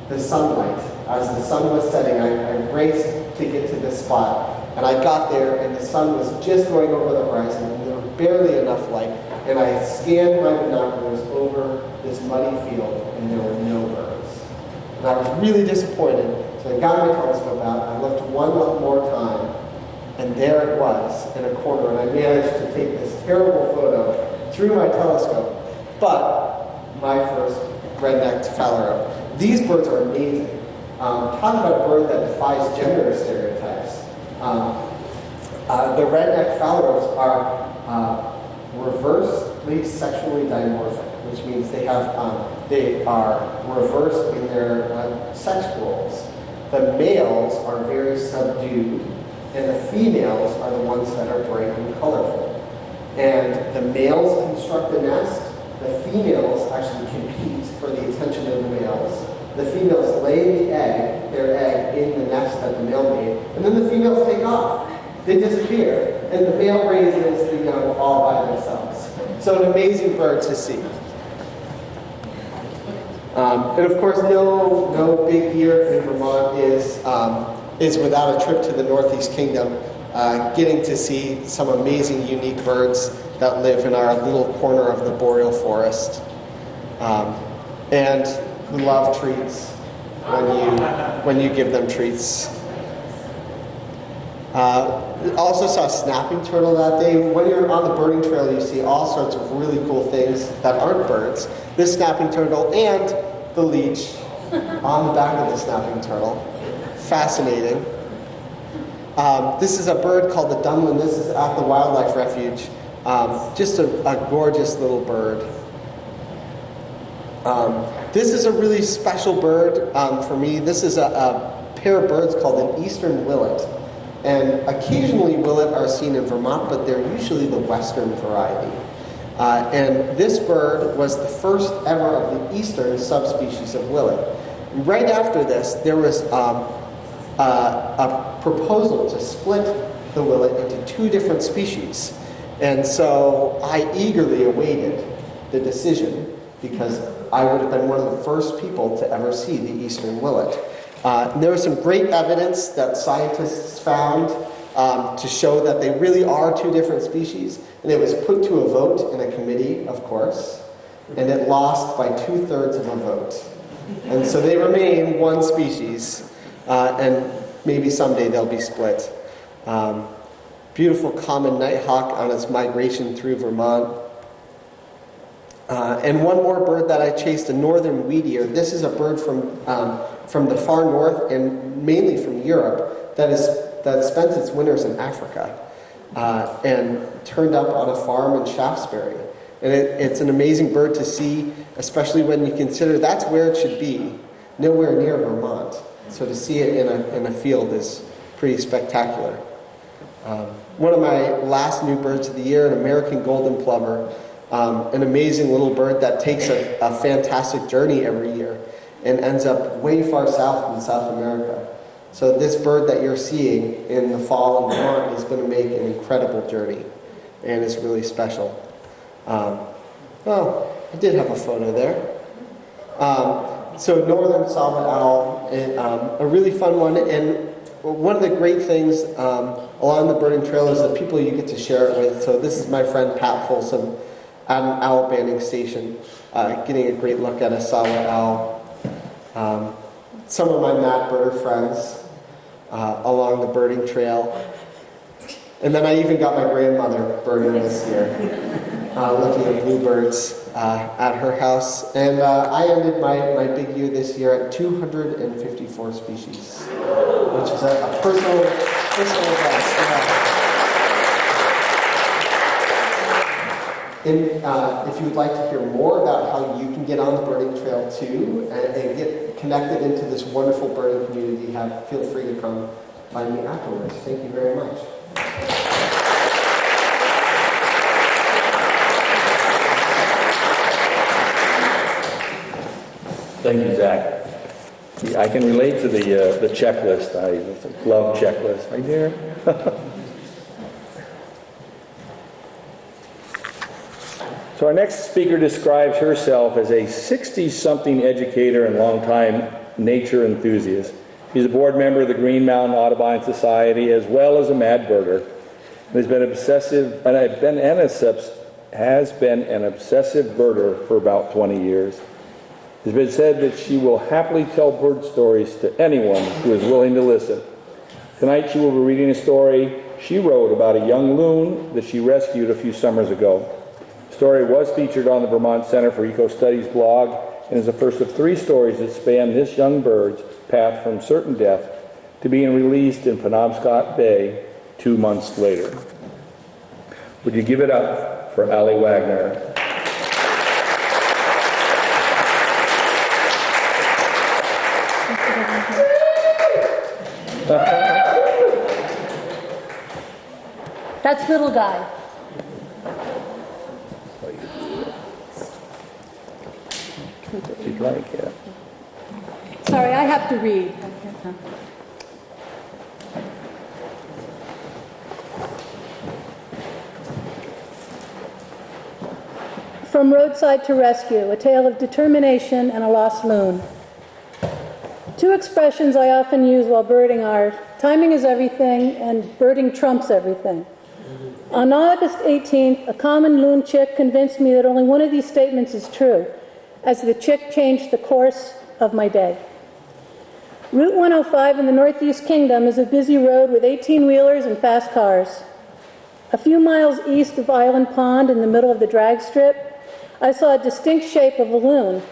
the sunlight. As the sun was setting, I raced to get to this spot. And I got there, and the sun was just going over the horizon, and there was barely enough light. And I scanned my binoculars over this muddy field, and there were no birds. And I was really disappointed. So I got my telescope out, I looked one more time, and there it was in a corner. And I managed to take this terrible photo through my telescope. But my first red-necked phalarope. These birds are amazing. Talk about a bird that defies gender stereotypes. The red-necked phalaropes are reversely sexually dimorphic, which means they are reversed in their sex roles. The males are very subdued, and the females are the ones that are bright and colorful. And the males construct the nest. The females actually compete for the attention of the males. The females lay their egg in the nest that the male made, and then the females take off. They disappear, and the male raises the young all by themselves. So an amazing bird to see. And of course, no big year in Vermont is without a trip to the Northeast Kingdom. getting to see some amazing, unique birds that live in our little corner of the boreal forest, and who love treats when you give them treats. Also saw a snapping turtle that day. When you're on the birding trail, you see all sorts of really cool things that aren't birds. This snapping turtle and the leech on the back of the snapping turtle. Fascinating. This is a bird called the dumbling. This is at the wildlife refuge. Just a gorgeous little bird. This is a really special bird for me. This is a pair of birds called an eastern willet. And occasionally willet are seen in Vermont, but they're usually the western variety. And this bird was the first ever of the eastern subspecies of willet. Right after this, there was a proposal to split the willet into two different species. And so I eagerly awaited the decision because I would have been one of the first people to ever see the eastern willet. And there was some great evidence that scientists found to show that they really are two different species. And it was put to a vote in a committee, of course, and it lost by 2/3 of a vote. And so they remain one species, and maybe someday they'll be split. Beautiful common nighthawk on its migration through Vermont. And one more bird that I chased, a northern wheatear. This is a bird from the far north and mainly from Europe that spent its winters in Africa and turned up on a farm in Shaftesbury. And it's an amazing bird to see, especially when you consider that's where it should be, nowhere near Vermont. So to see it in a field is pretty spectacular. One of my last new birds of the year, an American golden plover, an amazing little bird that takes a fantastic journey every year and ends up way far south in South America. So this bird that you're seeing in the fall in Vermont is going to make an incredible journey, and it's really special. Well, I did have a photo there. So northern saw-whet owl, a really fun one, and one of the great things along the birding trail is the people you get to share it with. So this is my friend Pat Folsom at an owl banding station, getting a great look at a saw-whet owl. Some of my mad birder friends along the birding trail. And then I even got my grandmother birding this year, looking at bluebirds at her house. And I ended my big year this year at 254 species, which is a personal best. And if you would like to hear more about how you can get on the birding trail too and get connected into this wonderful birding community, feel free to come find me afterwards. Thank you very much. Thank you, Zach. I can relate to the checklist. I love checklists. Right there. So our next speaker describes herself as a 60-something educator and longtime nature enthusiast. She's a board member of the Green Mountain Audubon Society as well as a mad birder. Has been an obsessive birder for about 20 years. It's been said that she will happily tell bird stories to anyone who is willing to listen. Tonight she will be reading a story she wrote about a young loon that she rescued a few summers ago. The story was featured on the Vermont Center for Eco Studies blog and is the first of 3 stories that span this young bird's path from certain death to being released in Penobscot Bay 2 months later. Would you give it up for Allie Wagner? That's little guy. If you'd like, yeah. Sorry, I have to read. From Roadside to Rescue, a tale of determination and a lost loon. 2 expressions I often use while birding are Timing is everything, and birding trumps everything. On August 18th, a common loon chick convinced me that only one of these statements is true, as the chick changed the course of my day. Route 105 in the Northeast Kingdom is a busy road with 18-wheelers and fast cars. A few miles east of Island Pond, in the middle of the drag strip, I saw a distinct shape of a loon.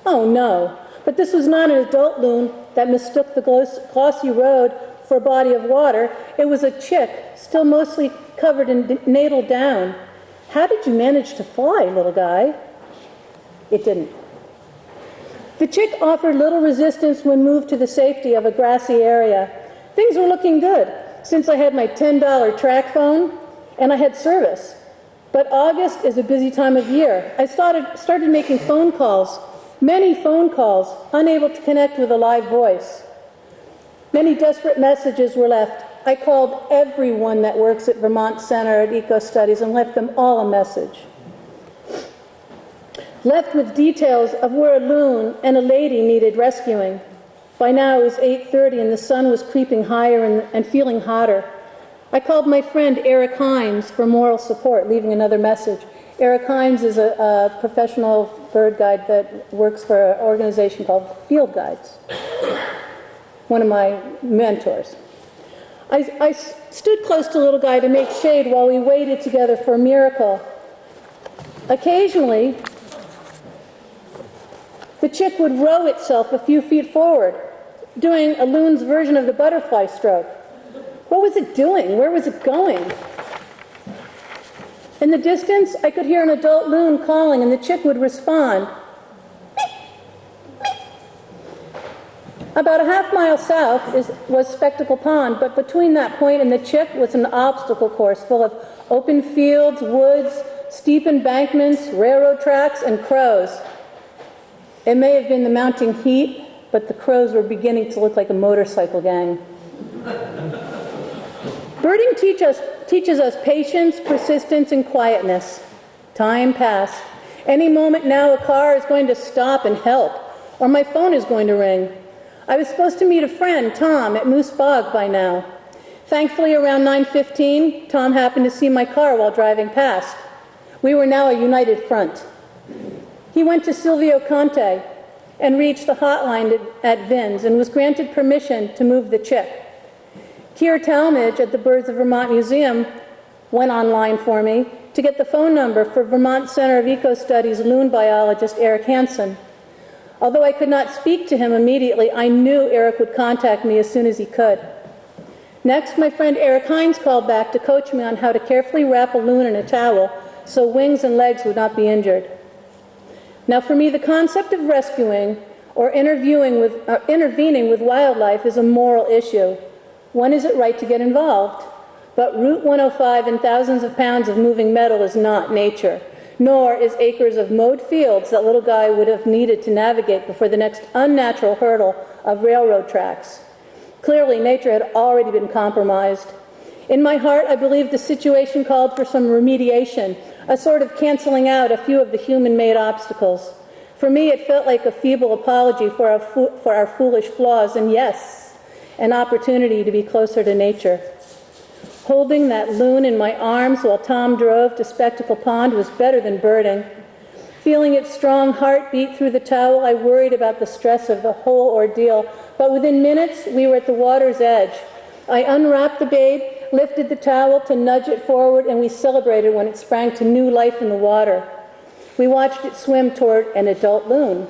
Oh no, but this was not an adult loon that mistook the glossy road for a body of water. It was a chick, still mostly covered in natal down. How did you manage to fly, little guy? It didn't. The chick offered little resistance when moved to the safety of a grassy area. Things were looking good, since I had my $10 track phone and I had service. But August is a busy time of year. I started making phone calls, many phone calls, unable to connect with a live voice. Many desperate messages were left. I called everyone that works at Vermont Center at Eco Studies and left them all a message. Left with details of where a loon and a lady needed rescuing. By now it was 8:30 and the sun was creeping higher and feeling hotter. I called my friend Eric Hines for moral support, leaving another message. Eric Hines is a professional bird guide that works for an organization called Field Guides, one of my mentors. I stood close to little guy to make shade while we waited together for a miracle. Occasionally, the chick would row itself a few feet forward, doing a loon's version of the butterfly stroke. What was it doing? Where was it going? In the distance, I could hear an adult loon calling, and the chick would respond. About a half-mile south was Spectacle Pond, but between that point and the chick was an obstacle course full of open fields, woods, steep embankments, railroad tracks, and crows. It may have been the mounting heat, but the crows were beginning to look like a motorcycle gang. Birding teaches us patience, persistence, and quietness. Time passed. Any moment now, a car is going to stop and help, or my phone is going to ring. I was supposed to meet a friend, Tom, at Moose Bog by now. Thankfully, around 9:15, Tom happened to see my car while driving past. We were now a united front. He went to Silvio Conte and reached the hotline at Vin's and was granted permission to move the chick. Keir Talmadge at the Birds of Vermont Museum went online for me to get the phone number for Vermont Center of Eco Studies loon biologist Eric Hansen. Although I could not speak to him immediately, I knew Eric would contact me as soon as he could. Next, my friend Eric Hines called back to coach me on how to carefully wrap a loon in a towel so wings and legs would not be injured. Now, for me, the concept of rescuing or intervening with wildlife is a moral issue. When is it right to get involved? But Route 105 and thousands of pounds of moving metal is not nature, nor is acres of mowed fields that little guy would have needed to navigate before the next unnatural hurdle of railroad tracks. Clearly, nature had already been compromised. In my heart, I believe the situation called for some remediation, a sort of canceling out a few of the human-made obstacles. For me, it felt like a feeble apology for our foolish flaws, and yes, an opportunity to be closer to nature. Holding that loon in my arms while Tom drove to Spectacle Pond was better than birding. Feeling its strong heartbeat through the towel, I worried about the stress of the whole ordeal, but within minutes, we were at the water's edge. I unwrapped the babe, lifted the towel to nudge it forward, and we celebrated when it sprang to new life in the water. We watched it swim toward an adult loon.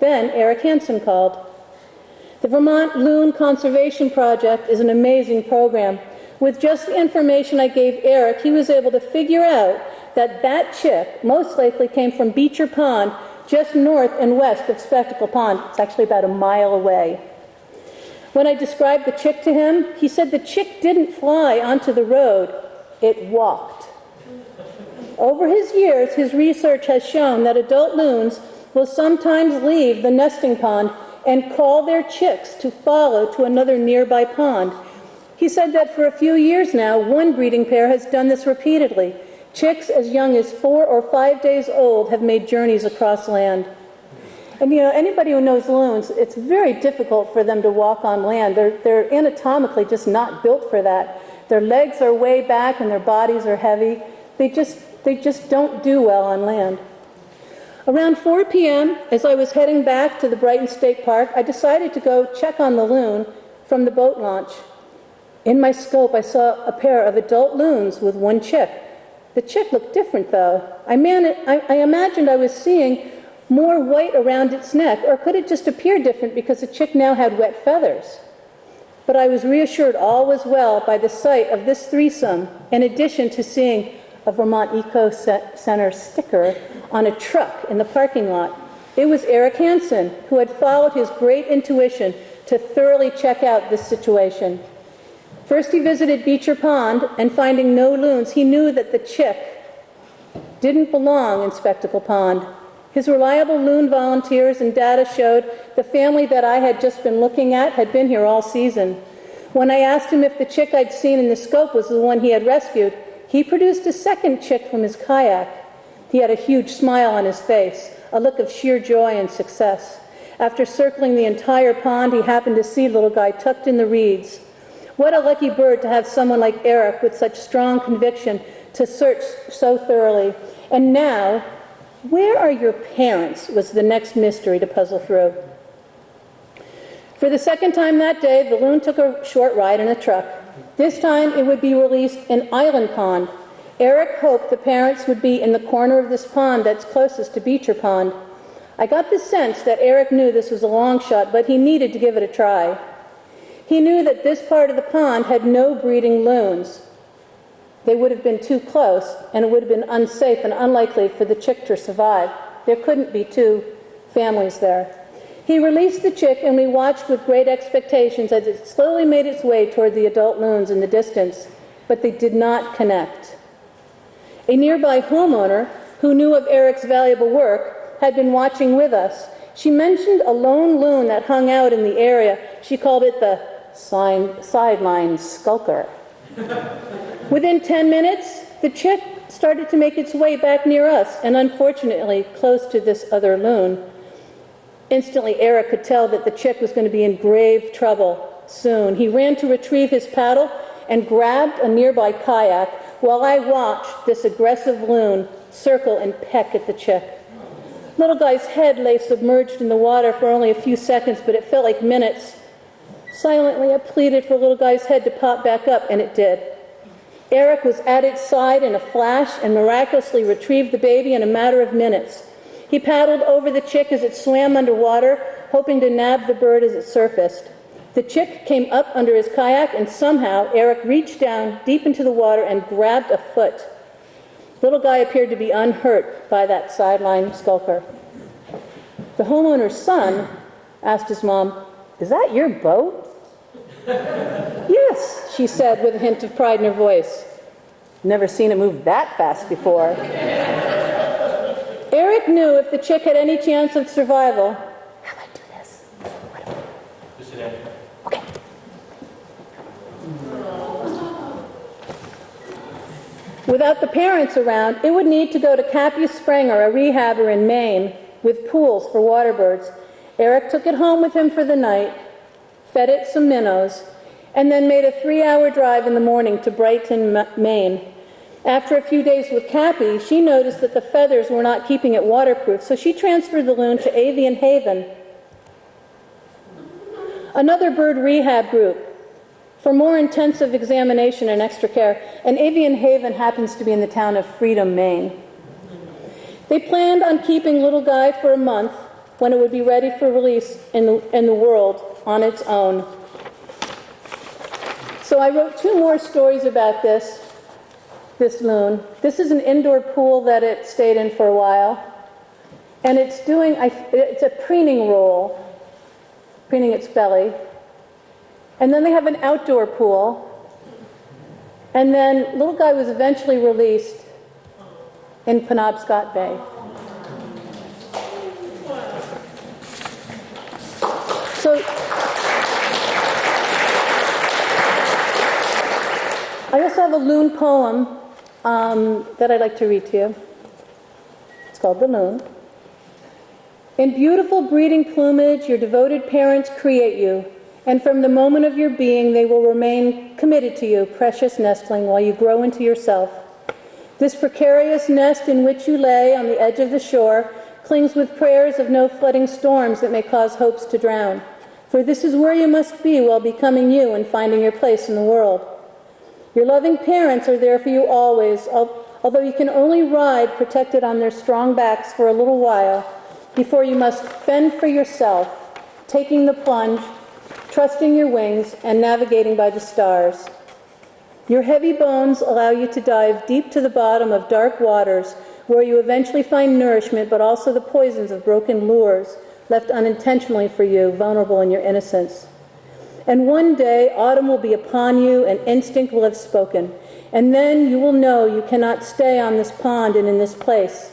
Then Eric Hansen called. The Vermont Loon Conservation Project is an amazing program. With just the information I gave Eric, he was able to figure out that that chick most likely came from Beecher Pond, just north and west of Spectacle Pond. It's actually about a mile away. When I described the chick to him, he said the chick didn't fly onto the road, it walked. Over his years, his research has shown that adult loons will sometimes leave the nesting pond and call their chicks to follow to another nearby pond. He said that for a few years now, one breeding pair has done this repeatedly. Chicks as young as 4 or 5 days old have made journeys across land. And anybody who knows loons, it's very difficult for them to walk on land. They're anatomically just not built for that. Their legs are way back and their bodies are heavy. They just don't do well on land. Around 4 p.m., as I was heading back to the Brighton State Park, I decided to go check on the loon from the boat launch. In my scope, I saw a pair of adult loons with one chick. The chick looked different, though. I imagined I was seeing more white around its neck, or could it just appear different because the chick now had wet feathers? But I was reassured all was well by the sight of this threesome, in addition to seeing a Vermont Eco Center sticker on a truck in the parking lot. It was Eric Hansen, who had followed his great intuition to thoroughly check out this situation. First he visited Beecher Pond, and finding no loons, he knew that the chick didn't belong in Spectacle Pond. His reliable loon volunteers and data showed the family that I had just been looking at had been here all season. When I asked him if the chick I'd seen in the scope was the one he had rescued, he produced a second chick from his kayak. He had a huge smile on his face, a look of sheer joy and success. After circling the entire pond, he happened to see Little Guy tucked in the reeds. What a lucky bird to have someone like Eric with such strong conviction to search so thoroughly. And now, where are your parents was the next mystery to puzzle through. For the second time that day, the loon took a short ride in a truck. This time it would be released in Island Pond. Eric hoped the parents would be in the corner of this pond that's closest to Beecher Pond. I got the sense that Eric knew this was a long shot, but he needed to give it a try. He knew that this part of the pond had no breeding loons. They would have been too close, and it would have been unsafe and unlikely for the chick to survive. There couldn't be two families there. He released the chick, and we watched with great expectations as it slowly made its way toward the adult loons in the distance, but they did not connect. A nearby homeowner, who knew of Eric's valuable work, had been watching with us. She mentioned a lone loon that hung out in the area. She called it the sideline skulker. Within 10 minutes, the chick started to make its way back near us, and unfortunately close to this other loon. Instantly, Eric could tell that the chick was going to be in grave trouble soon. He ran to retrieve his paddle and grabbed a nearby kayak while I watched this aggressive loon circle and peck at the chick. Little Guy's head lay submerged in the water for only a few seconds, but it felt like minutes. Silently, I pleaded for Little Guy's head to pop back up, and it did. Eric was at its side in a flash and miraculously retrieved the baby in a matter of minutes. He paddled over the chick as it swam underwater, hoping to nab the bird as it surfaced. The chick came up under his kayak, and somehow Eric reached down deep into the water and grabbed a foot. Little Guy appeared to be unhurt by that sideline skulker. The homeowner's son asked his mom, "Is that your boat?" "Yes," she said with a hint of pride in her voice. "Never seen it move that fast before." Eric knew if the chick had any chance of survival. How do I do this? Just sit down. Okay. Without the parents around, it would need to go to Cappy Springer, a rehabber in Maine, with pools for water birds. Eric took it home with him for the night, fed it some minnows, and then made a 3-hour drive in the morning to Brighton, Maine. After a few days with Cappy, she noticed that the feathers were not keeping it waterproof, so she transferred the loon to Avian Haven, another bird rehab group, for more intensive examination and extra care, and Avian Haven happens to be in the town of Freedom, Maine. They planned on keeping Little Guy for a month when it would be ready for release in the world on its own. So I wrote 2 more stories about this loon. This is an indoor pool that it stayed in for a while, and it's a preening roll, preening its belly. And then they have an outdoor pool. And then Little Guy was eventually released in Penobscot Bay. So I also have a loon poem that I'd like to read to you. It's called The Loon. In beautiful breeding plumage, your devoted parents create you, and from the moment of your being, they will remain committed to you, precious nestling, while you grow into yourself. This precarious nest in which you lay on the edge of the shore clings with prayers of no flooding storms that may cause hopes to drown. For this is where you must be while becoming you and finding your place in the world. Your loving parents are there for you always, although you can only ride protected on their strong backs for a little while before you must fend for yourself, taking the plunge, trusting your wings, and navigating by the stars. Your heavy bones allow you to dive deep to the bottom of dark waters where you eventually find nourishment, but also the poisons of broken lures left unintentionally for you, vulnerable in your innocence. And one day, autumn will be upon you and instinct will have spoken. And then you will know you cannot stay on this pond and in this place.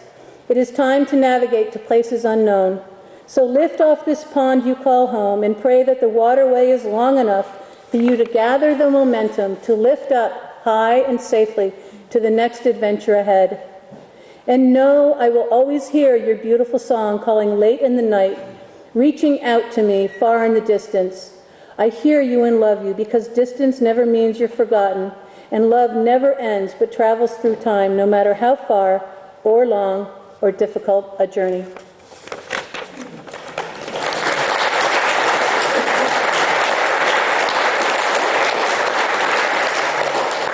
It is time to navigate to places unknown. So lift off this pond you call home and pray that the waterway is long enough for you to gather the momentum to lift up high and safely to the next adventure ahead. And know I will always hear your beautiful song calling late in the night, reaching out to me far in the distance. I hear you and love you because distance never means you're forgotten, and love never ends but travels through time, no matter how far or long or difficult a journey.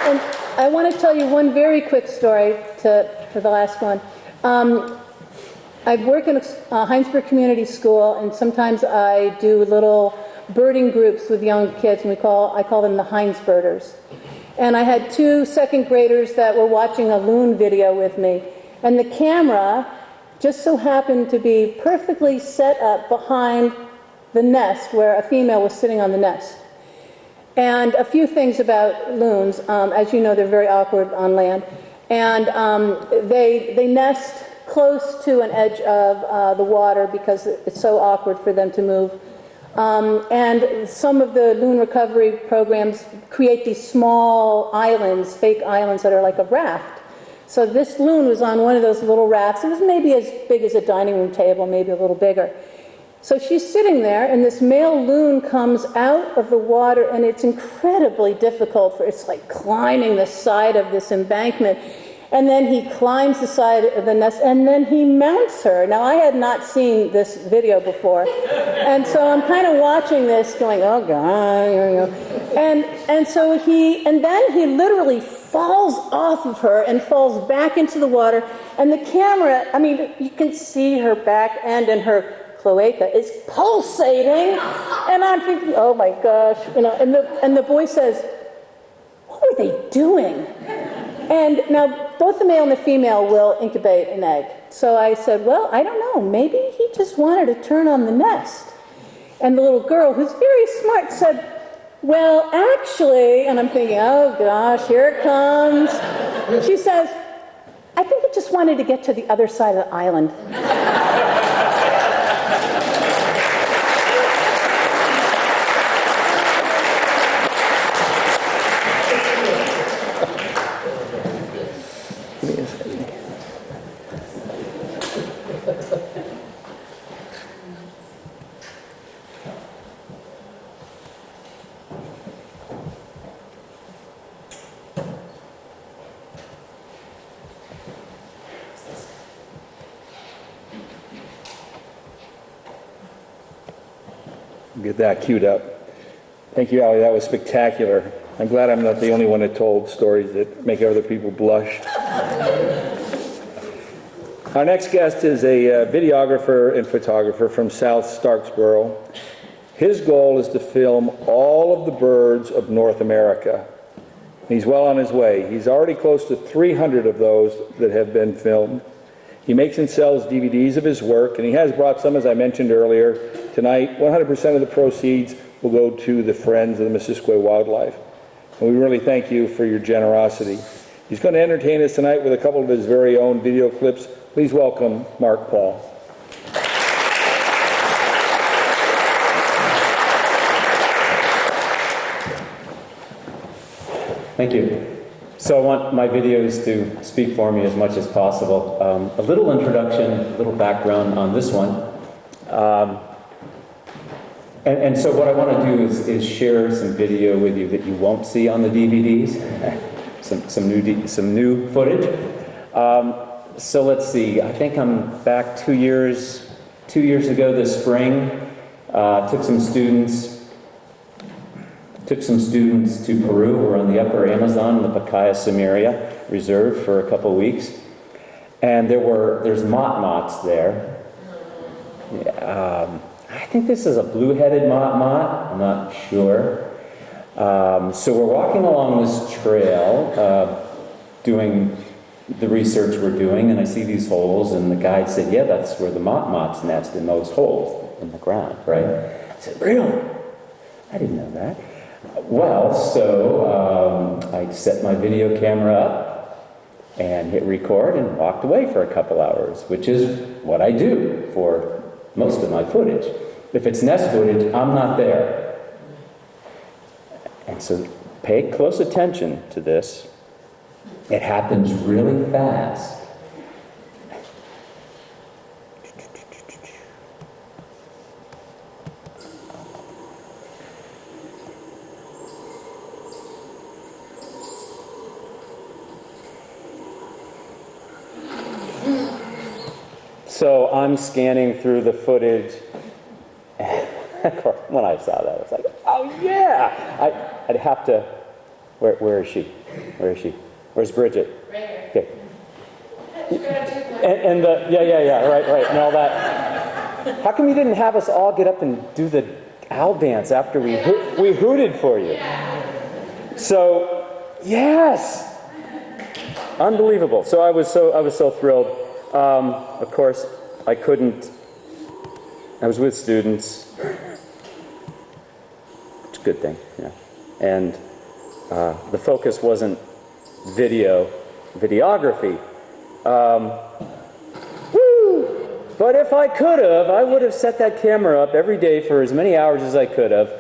And I want to tell you one very quick story for the last one. I work in a Heinsberg Community School, and sometimes I do little birding groups with young kids, and I call them the Heinsbirders. And I had 2 second graders that were watching a loon video with me, and the camera just so happened to be perfectly set up behind the nest where a female was sitting on the nest. And a few things about loons. As you know, they're very awkward on land. And they nest close to an edge of the water because it's so awkward for them to move. And some of the loon recovery programs create these small islands, fake islands that are like a raft. So this loon was on one of those little rafts. It was maybe as big as a dining room table, maybe a little bigger. So she's sitting there, and this male loon comes out of the water, and it's incredibly difficult it's like climbing the side of this embankment. And then he climbs the side of the nest, and then he mounts her. Now, I had not seen this video before, and so I'm kind of watching this going, oh, God, and then he literally falls off of her and falls back into the water, and the camera, I mean, you can see her back end and her cloaca is pulsating, and I'm thinking, oh, my gosh, and the boy says, what were they doing? And now, both the male and the female will incubate an egg. So I said, well, I don't know. Maybe he just wanted to turn on the nest. And the little girl, who's very smart, said, well, actually, and I'm thinking, oh, gosh, here it comes. She says, I think he just wanted to get to the other side of the island. Get that queued up. Thank you, Ali. That was spectacular. I'm glad I'm not the only one that told stories that make other people blush. Our next guest is a videographer and photographer from South Starksboro. His goal is to film all of the birds of North America. He's well on his way. He's already close to 300 of those that have been filmed. He makes and sells DVDs of his work, and he has brought some, as I mentioned earlier. Tonight, 100% of the proceeds will go to the Friends of the Missisquoi Wildlife. And we really thank you for your generosity. He's going to entertain us tonight with a couple of his very own video clips. Please welcome Mark Paul. Thank you. So I want my videos to speak for me as much as possible. A little introduction, a little background on this one. And so what I want to do is share some video with you that you won't see on the DVDs, some new footage. So let's see. I think I'm back 2 years ago this spring. Took some students to Peru. We're on the upper Amazon in the Pacaya Samaria Reserve for a couple weeks. And there's mots there. I think this is a blue-headed mot. I'm not sure. So we're walking along this trail, doing the research we're doing, and I see these holes, and the guide said, yeah, that's where the mots nest, in those holes in the ground, right? I said, really? I didn't know that. Well, so I set my video camera up and hit record and walked away for a couple hours, which is what I do for most of my footage. If it's nest footage, I'm not there. And so pay close attention to this. It happens really fast. So I'm scanning through the footage. When I saw that, I was like, oh yeah! I'd have to... Where is she? Where is she? Where's Bridget? Right here. Okay. And right, and all that. How come you didn't have us all get up and do the owl dance after we hooted for you? So, yes! Unbelievable. So I was so thrilled. Of course, I couldn't. I was with students. It's a good thing, yeah. And the focus wasn't videography. But if I could have, I would have set that camera up every day for as many hours as I could have,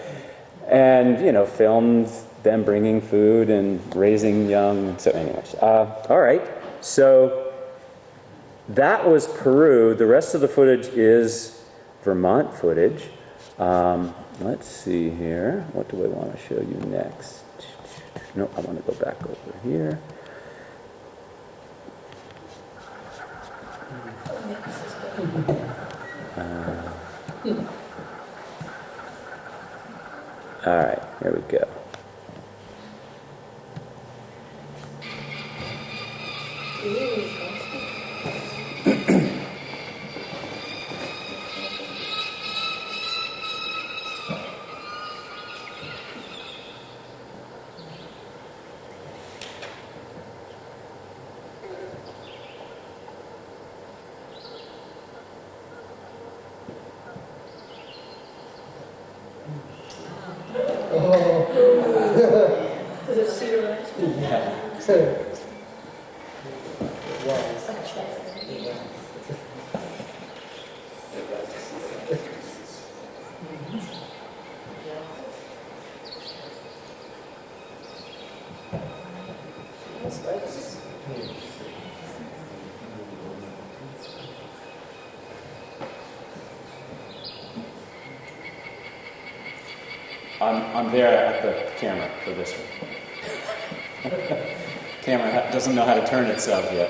and filmed them bringing food and raising young. So, anyways, all right. So that was Peru. The rest of the footage is Vermont footage. Let's see here. What do I want to show you next? No, I want to go back over here. All right, here we go. I'm there at the camera for this one. Camera doesn't know how to turn itself yet.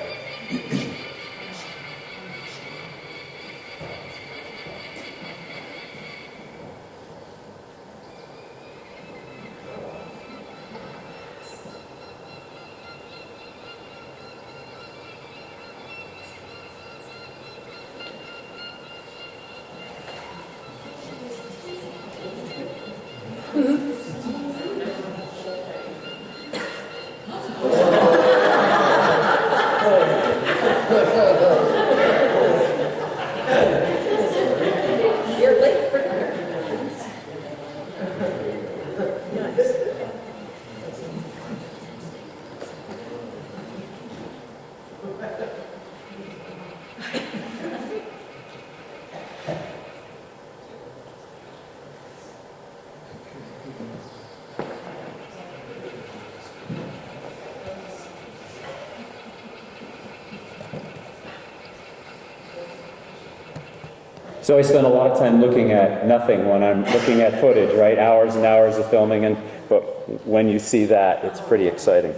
So I spend a lot of time looking at nothing when I'm looking at footage, right? Hours and hours of filming, but when you see that, it's pretty exciting.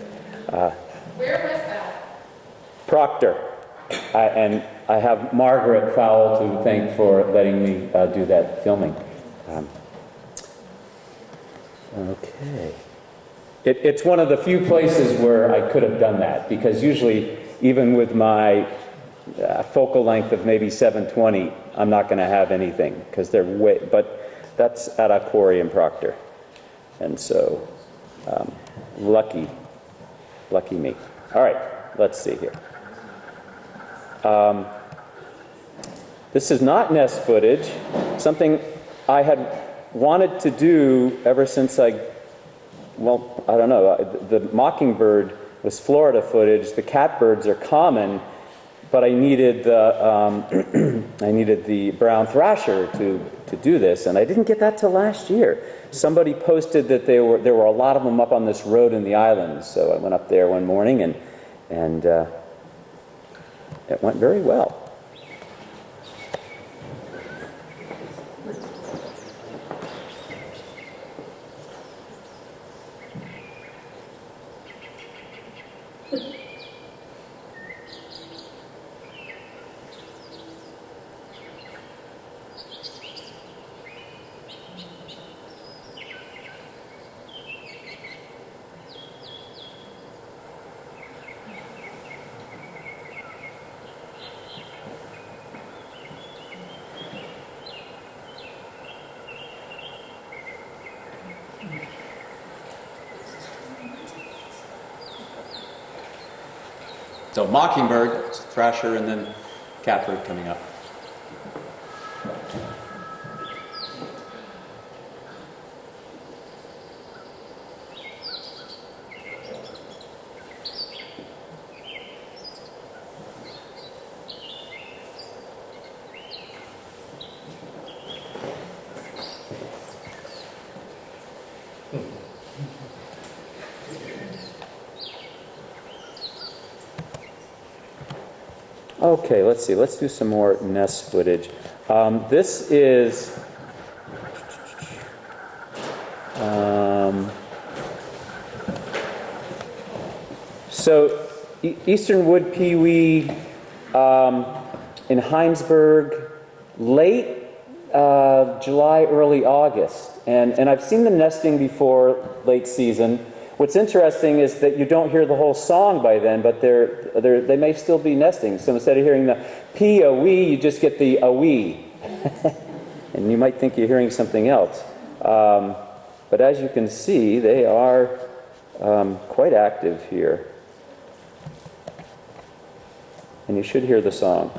Where was that? Proctor. And I have Margaret Fowle to thank for letting me do that filming. Okay. It's one of the few places where I could have done that, because usually, even with my focal length of maybe 720, I'm not going to have anything, because they're way, but that's at a quarry in Proctor. And so, lucky me. All right, let's see here. This is not nest footage, something I had wanted to do ever since I don't know, the mockingbird was Florida footage, the catbirds are common, but I needed the, I needed the brown thrasher to do this, and I didn't get that till last year. Somebody posted that there were a lot of them up on this road in the islands, so I went up there one morning, and it went very well. So mockingbird, thrasher, and then catbird coming up. Okay, let's see. Let's do some more nest footage. This is so eastern wood pewee in Heinsberg, late July, early August, and I've seen them nesting before late season. What's interesting is that you don't hear the whole song by then, but they may still be nesting. So instead of hearing the pee-a-wee, you just get the a-wee. And you might think you're hearing something else. But as you can see, they are quite active here. And you should hear the song.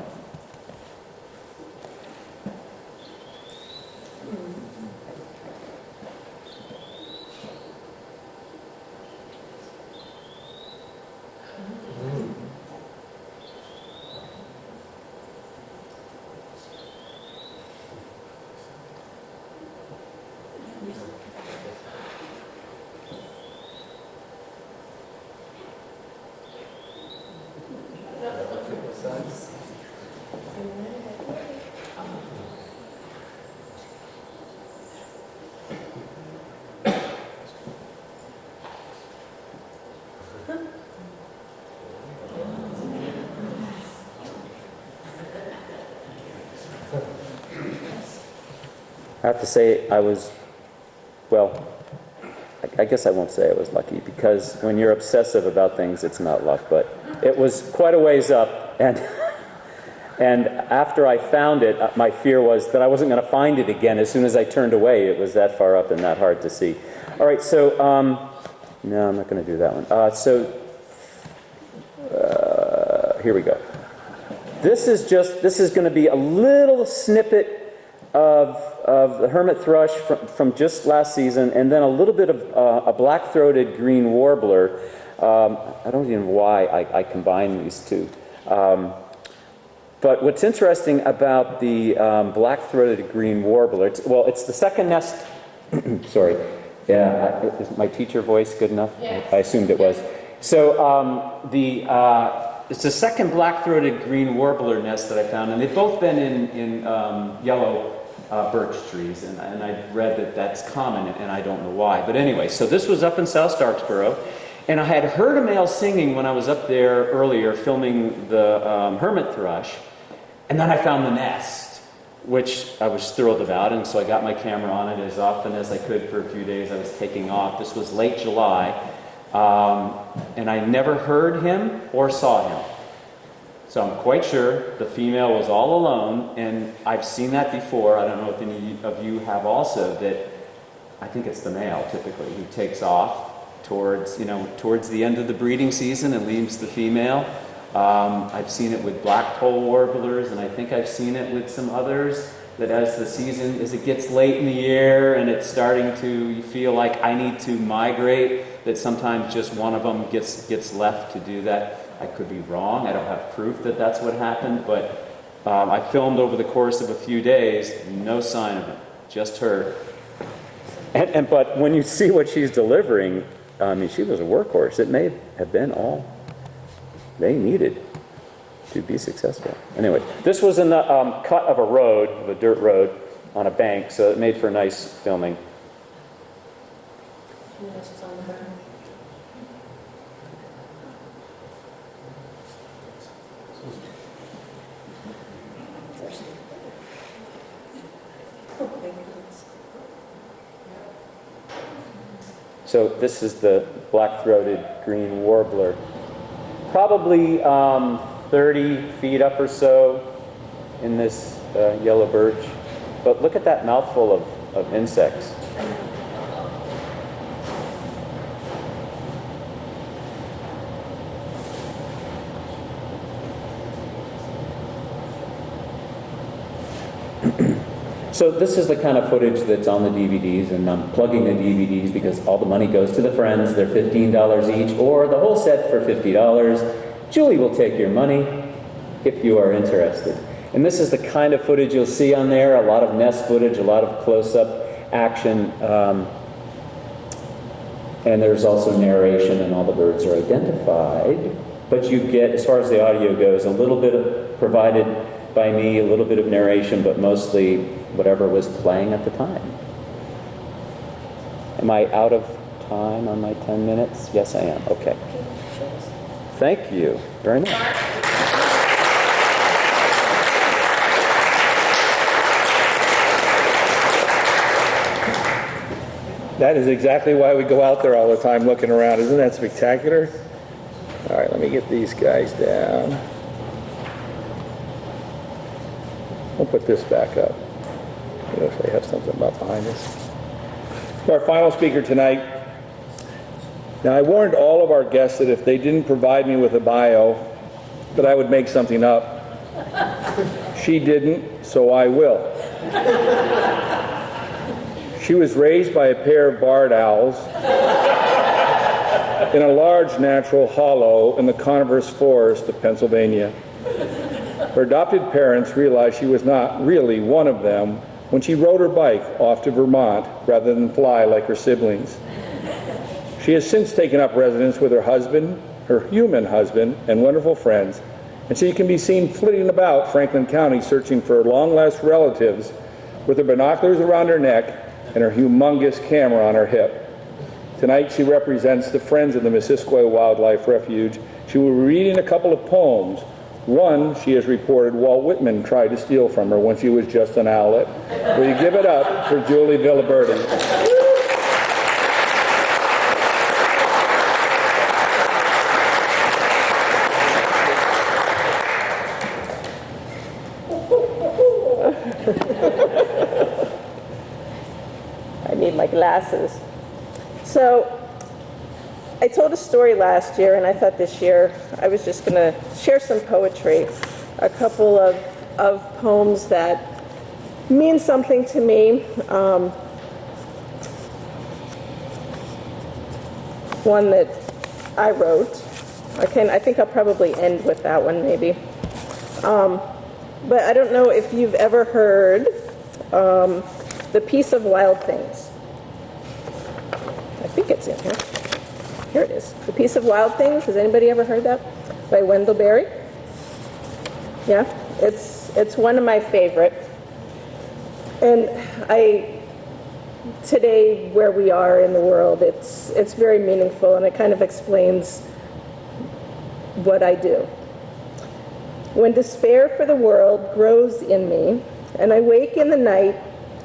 I have to say I was, well, I guess I won't say I was lucky, because when you're obsessive about things, it's not luck, but it was quite a ways up, and after I found it, my fear was that I wasn't going to find it again as soon as I turned away. It was that far up and that hard to see. All right, so, no, I'm not going to do that one. Here we go. This is going to be a little snippet of the hermit thrush from just last season, and then a little bit of a black-throated green warbler. I don't even know why I combine these two. But what's interesting about the black-throated green warbler, it's the second nest. Sorry. Yeah, is my teacher voice good enough? Yeah. I assumed it was. So it's the second black-throated green warbler nest that I found, and they've both been in yellow birch trees, and I've read that that's common, and I don't know why. But anyway, so this was up in South Starksboro, and I had heard a male singing when I was up there earlier filming the hermit thrush, and then I found the nest, which I was thrilled about, and so I got my camera on it as often as I could for a few days. I was taking off. This was late July, and I never heard him or saw him. So I'm quite sure the female was all alone, and I've seen that before. I don't know if any of you have also, that I think it's the male typically who takes off towards the end of the breeding season and leaves the female. I've seen it with black-poll warblers, and I think I've seen it with some others, that as it gets late in the year and it's starting to, you feel like I need to migrate, that sometimes just one of them gets left to do that. I could be wrong. I don't have proof that that's what happened, but I filmed over the course of a few days, no sign of it, just her. But when you see what she's delivering, I mean, she was a workhorse. It may have been all they needed to be successful. Anyway, this was in the cut of a road, of a dirt road, on a bank, so it made for nice filming. So this is the black-throated green warbler. Probably 30 feet up or so in this yellow birch. But look at that mouthful of insects. So this is the kind of footage that's on the DVDs, and I'm plugging the DVDs because all the money goes to the friends. They're $15 each, or the whole set for $50. Julie will take your money if you are interested. And this is the kind of footage you'll see on there, a lot of nest footage, a lot of close-up action, and there's also narration, and all the birds are identified. But you get, as far as the audio goes, a little bit provided by me, a little bit of narration, but mostly whatever was playing at the time. Am I out of time on my 10 minutes? Yes, I am. Okay. Thank you very much. That is exactly why we go out there all the time looking around. Isn't that spectacular? All right, let me get these guys down. We'll put this back up. If they have something about behind us. Our final speaker tonight. Now, I warned all of our guests that if they didn't provide me with a bio, that I would make something up. She didn't, so I will. She was raised by a pair of barred owls in a large natural hollow in the coniferous forest of Pennsylvania. Her adopted parents realized she was not really one of them when she rode her bike off to Vermont rather than fly like her siblings. She has since taken up residence with her husband, her human husband, and wonderful friends, and she can be seen flitting about Franklin County searching for long-lost relatives with her binoculars around her neck and her humongous camera on her hip. Tonight she represents the Friends of the Missisquoi Wildlife Refuge. She will be reading a couple of poems. One, she has reported, Walt Whitman tried to steal from her when she was just an owlet. Will you give it up for Julie Villaberti? I need my glasses. So, I told a story last year, and I thought this year I was just going to share some poetry, a couple of poems that mean something to me. One that I wrote. I think I'll probably end with that one, maybe. But I don't know if you've ever heard The Piece of Wild Things. I think it's in here. Here it is. The Piece of Wild Things. Has anybody ever heard that? by Wendell Berry. Yeah, it's one of my favorite. And today where we are in the world, it's very meaningful, and it kind of explains what I do. When despair for the world grows in me, and I wake in the night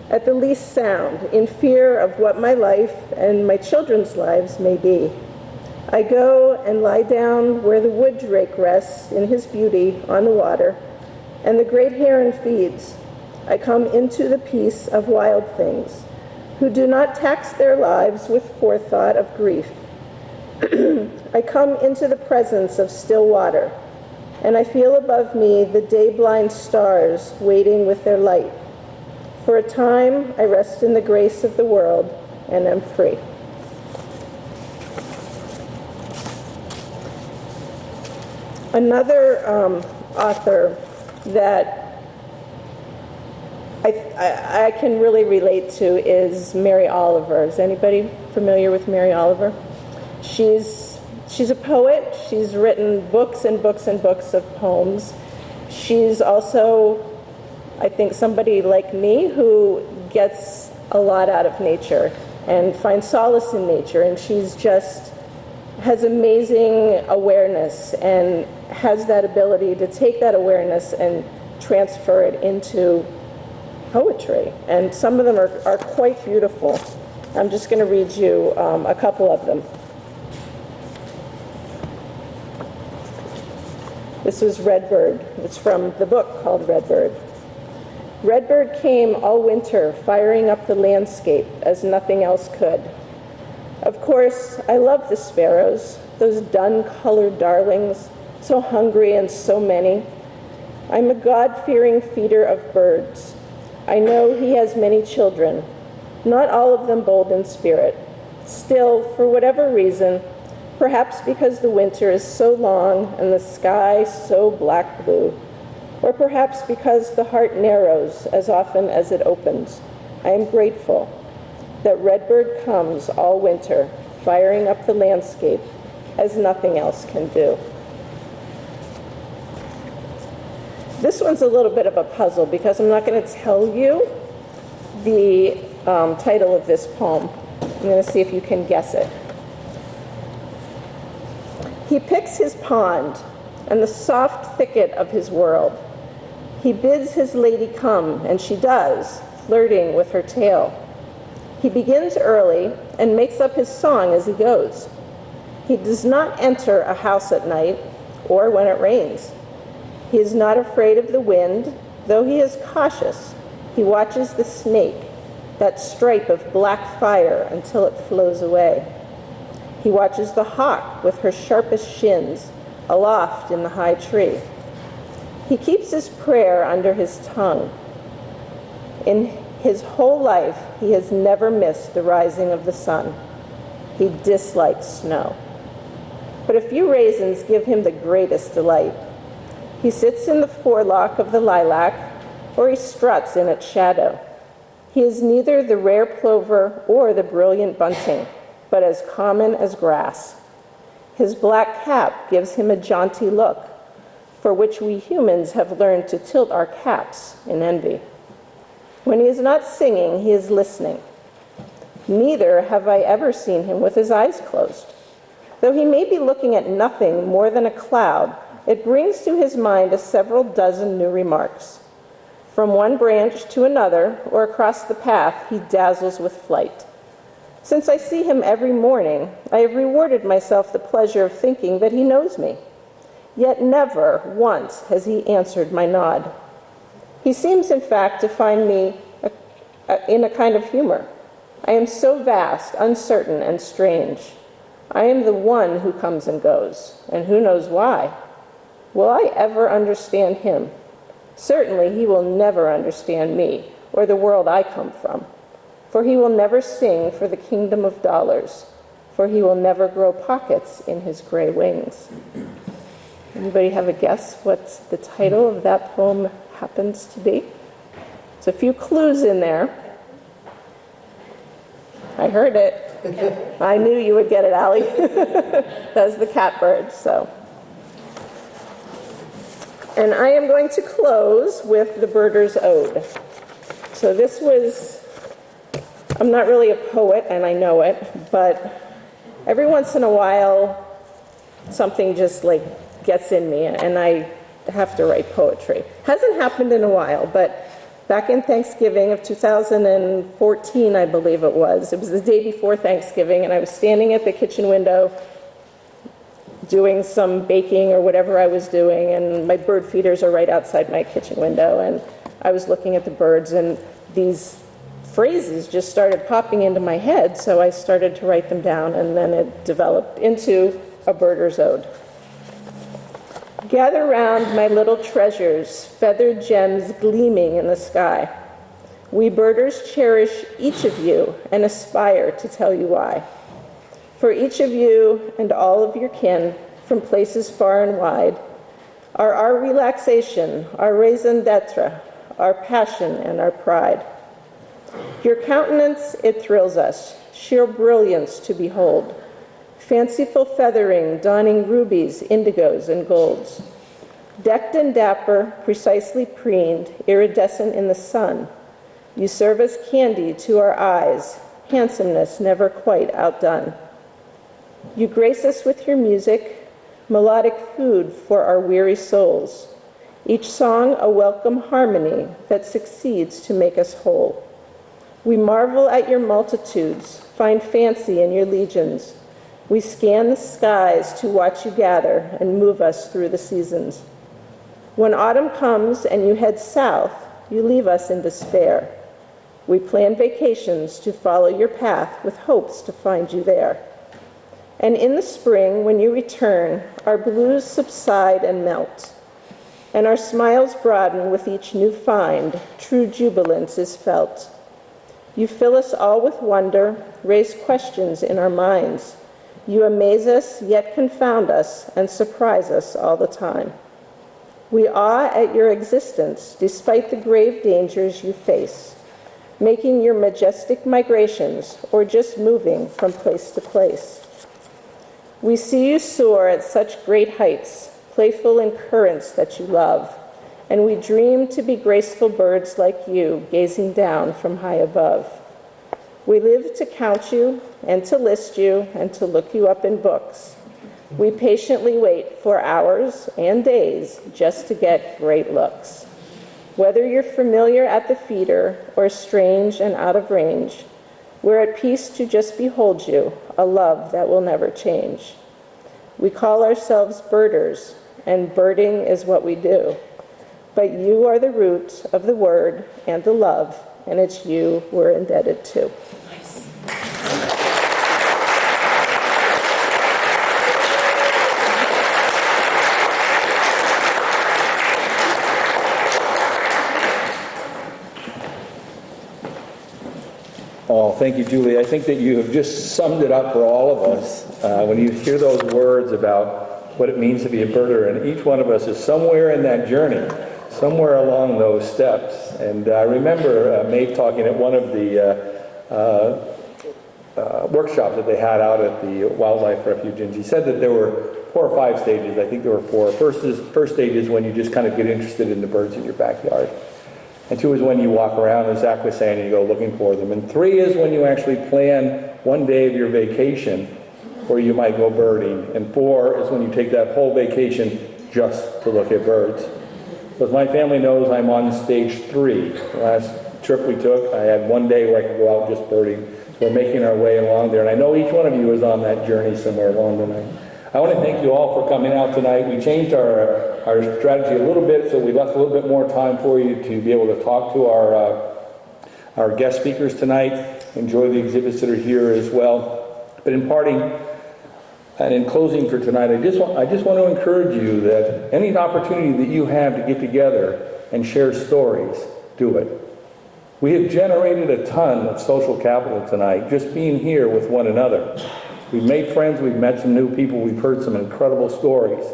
at the least sound, in fear of what my life and my children's lives may be, I go and lie down where the wood drake rests in his beauty on the water, and the great heron feeds. I come into the peace of wild things, who do not tax their lives with forethought of grief. I come into the presence of still water, and I feel above me the day-blind stars waiting with their light. For a time, I rest in the grace of the world and am free. Another author that I can really relate to is Mary Oliver. Is anybody familiar with Mary Oliver? She's a poet. She's written books and books and books of poems. She's also, I think, somebody like me who gets a lot out of nature and finds solace in nature. And she's just has amazing awareness and has that ability to take that awareness and transfer it into poetry. And some of them are quite beautiful. I'm just going to read you a couple of them. This was Redbird. It's from the book called Redbird. Redbird came all winter, firing up the landscape as nothing else could. Of course, I love the sparrows, those dun-colored darlings, so hungry and so many. I'm a God-fearing feeder of birds. I know he has many children, not all of them bold in spirit. Still, for whatever reason, perhaps because the winter is so long and the sky so black blue, or perhaps because the heart narrows as often as it opens, I am grateful that Redbird comes all winter, firing up the landscape as nothing else can do. This one's a little bit of a puzzle because I'm not going to tell you the title of this poem. I'm going to see if you can guess it. He picks his pond and the soft thicket of his world. He bids his lady come, and she does, flirting with her tail. He begins early and makes up his song as he goes. He does not enter a house at night or when it rains. He is not afraid of the wind, though he is cautious. He watches the snake, that stripe of black fire, until it flows away. He watches the hawk with her sharpest shins, aloft in the high tree. He keeps his prayer under his tongue. In his whole life, he has never missed the rising of the sun. He dislikes snow. But a few raisins give him the greatest delight. He sits in the forelock of the lilac, or he struts in its shadow. He is neither the rare plover or the brilliant bunting, but as common as grass. His black cap gives him a jaunty look, for which we humans have learned to tilt our caps in envy. When he is not singing, he is listening. Neither have I ever seen him with his eyes closed. Though he may be looking at nothing more than a cloud, it brings to his mind several dozen new remarks. From one branch to another, or across the path, he dazzles with flight. Since I see him every morning, I have rewarded myself the pleasure of thinking that he knows me. Yet never once has he answered my nod. He seems, in fact, to find me in a kind of humor. I am so vast, uncertain, and strange. I am the one who comes and goes, and who knows why? Will I ever understand him? Certainly he will never understand me, or the world I come from. For he will never sing for the kingdom of dollars, for he will never grow pockets in his gray wings. Anybody have a guess what the title of that poem happens to be? There's a few clues in there. I heard it. I knew you would get it, Allie. That's the catbird, so. And I am going to close with the Birder's Ode. So this was, I'm not really a poet, and I know it, but every once in a while, something just like gets in me, and I have to write poetry. Hasn't happened in a while, but back in Thanksgiving of 2014, I believe it was the day before Thanksgiving, and I was standing at the kitchen window doing some baking or whatever I was doing, and my bird feeders are right outside my kitchen window, and I was looking at the birds, and these phrases just started popping into my head, so I started to write them down, and then it developed into a Birder's Ode. Gather round my little treasures, feathered gems gleaming in the sky. We birders cherish each of you and aspire to tell you why. For each of you and all of your kin from places far and wide are our relaxation, our raison d'etre, our passion and our pride. Your countenance, it thrills us, sheer brilliance to behold. Fanciful feathering, donning rubies, indigos, and golds. Decked and dapper, precisely preened, iridescent in the sun, you serve as candy to our eyes, handsomeness never quite outdone. You grace us with your music, melodic food for our weary souls, each song a welcome harmony that succeeds to make us whole. We marvel at your multitudes, find fancy in your legions. We scan the skies to watch you gather and move us through the seasons. When autumn comes and you head south, you leave us in despair. We plan vacations to follow your path with hopes to find you there. And in the spring, when you return, our blues subside and melt, and our smiles broaden with each new find, true jubilance is felt. You fill us all with wonder, raise questions in our minds. You amaze us, yet confound us, and surprise us all the time. We awe at your existence, despite the grave dangers you face, making your majestic migrations, or just moving from place to place. We see you soar at such great heights, playful in currents that you love, and we dream to be graceful birds like you, gazing down from high above. We live to count you, and to list you, and to look you up in books. We patiently wait for hours and days just to get great looks. Whether you're familiar at the feeder or strange and out of range, we're at peace to just behold you, a love that will never change. We call ourselves birders, and birding is what we do. But you are the root of the word and the love, and it's you we're indebted to. Oh, thank you, Julie. I think that you have just summed it up for all of us. When you hear those words about what it means to be a birder, and each one of us is somewhere in that journey, somewhere along those steps. And I remember Maeve talking at one of the workshops that they had out at the Wildlife Refuge, and she said that there were 4 or 5 stages. I think there were 4. First stage is when you just kind of get interested in the birds in your backyard. And 2 is when you walk around, as Zach was saying, and you go looking for them. And 3 is when you actually plan one day of your vacation where you might go birding. And 4 is when you take that whole vacation just to look at birds. So as my family knows, I'm on stage 3. The last trip we took, I had one day where I could go out just birding. So we're making our way along there. And I know each one of you is on that journey somewhere along the way. I want to thank you all for coming out tonight. We changed our strategy a little bit, so we left a little bit more time for you to be able to talk to our guest speakers tonight. Enjoy the exhibits that are here as well. But in parting and in closing for tonight, I just want to encourage you that any opportunity that you have to get together and share stories, do it. We have generated a ton of social capital tonight just being here with one another. We've made friends, we've met some new people, we've heard some incredible stories.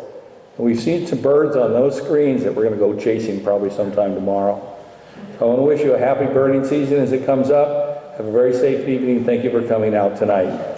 And we've seen some birds on those screens that we're going to go chasing probably sometime tomorrow. So I want to wish you a happy birding season as it comes up. Have a very safe evening. Thank you for coming out tonight.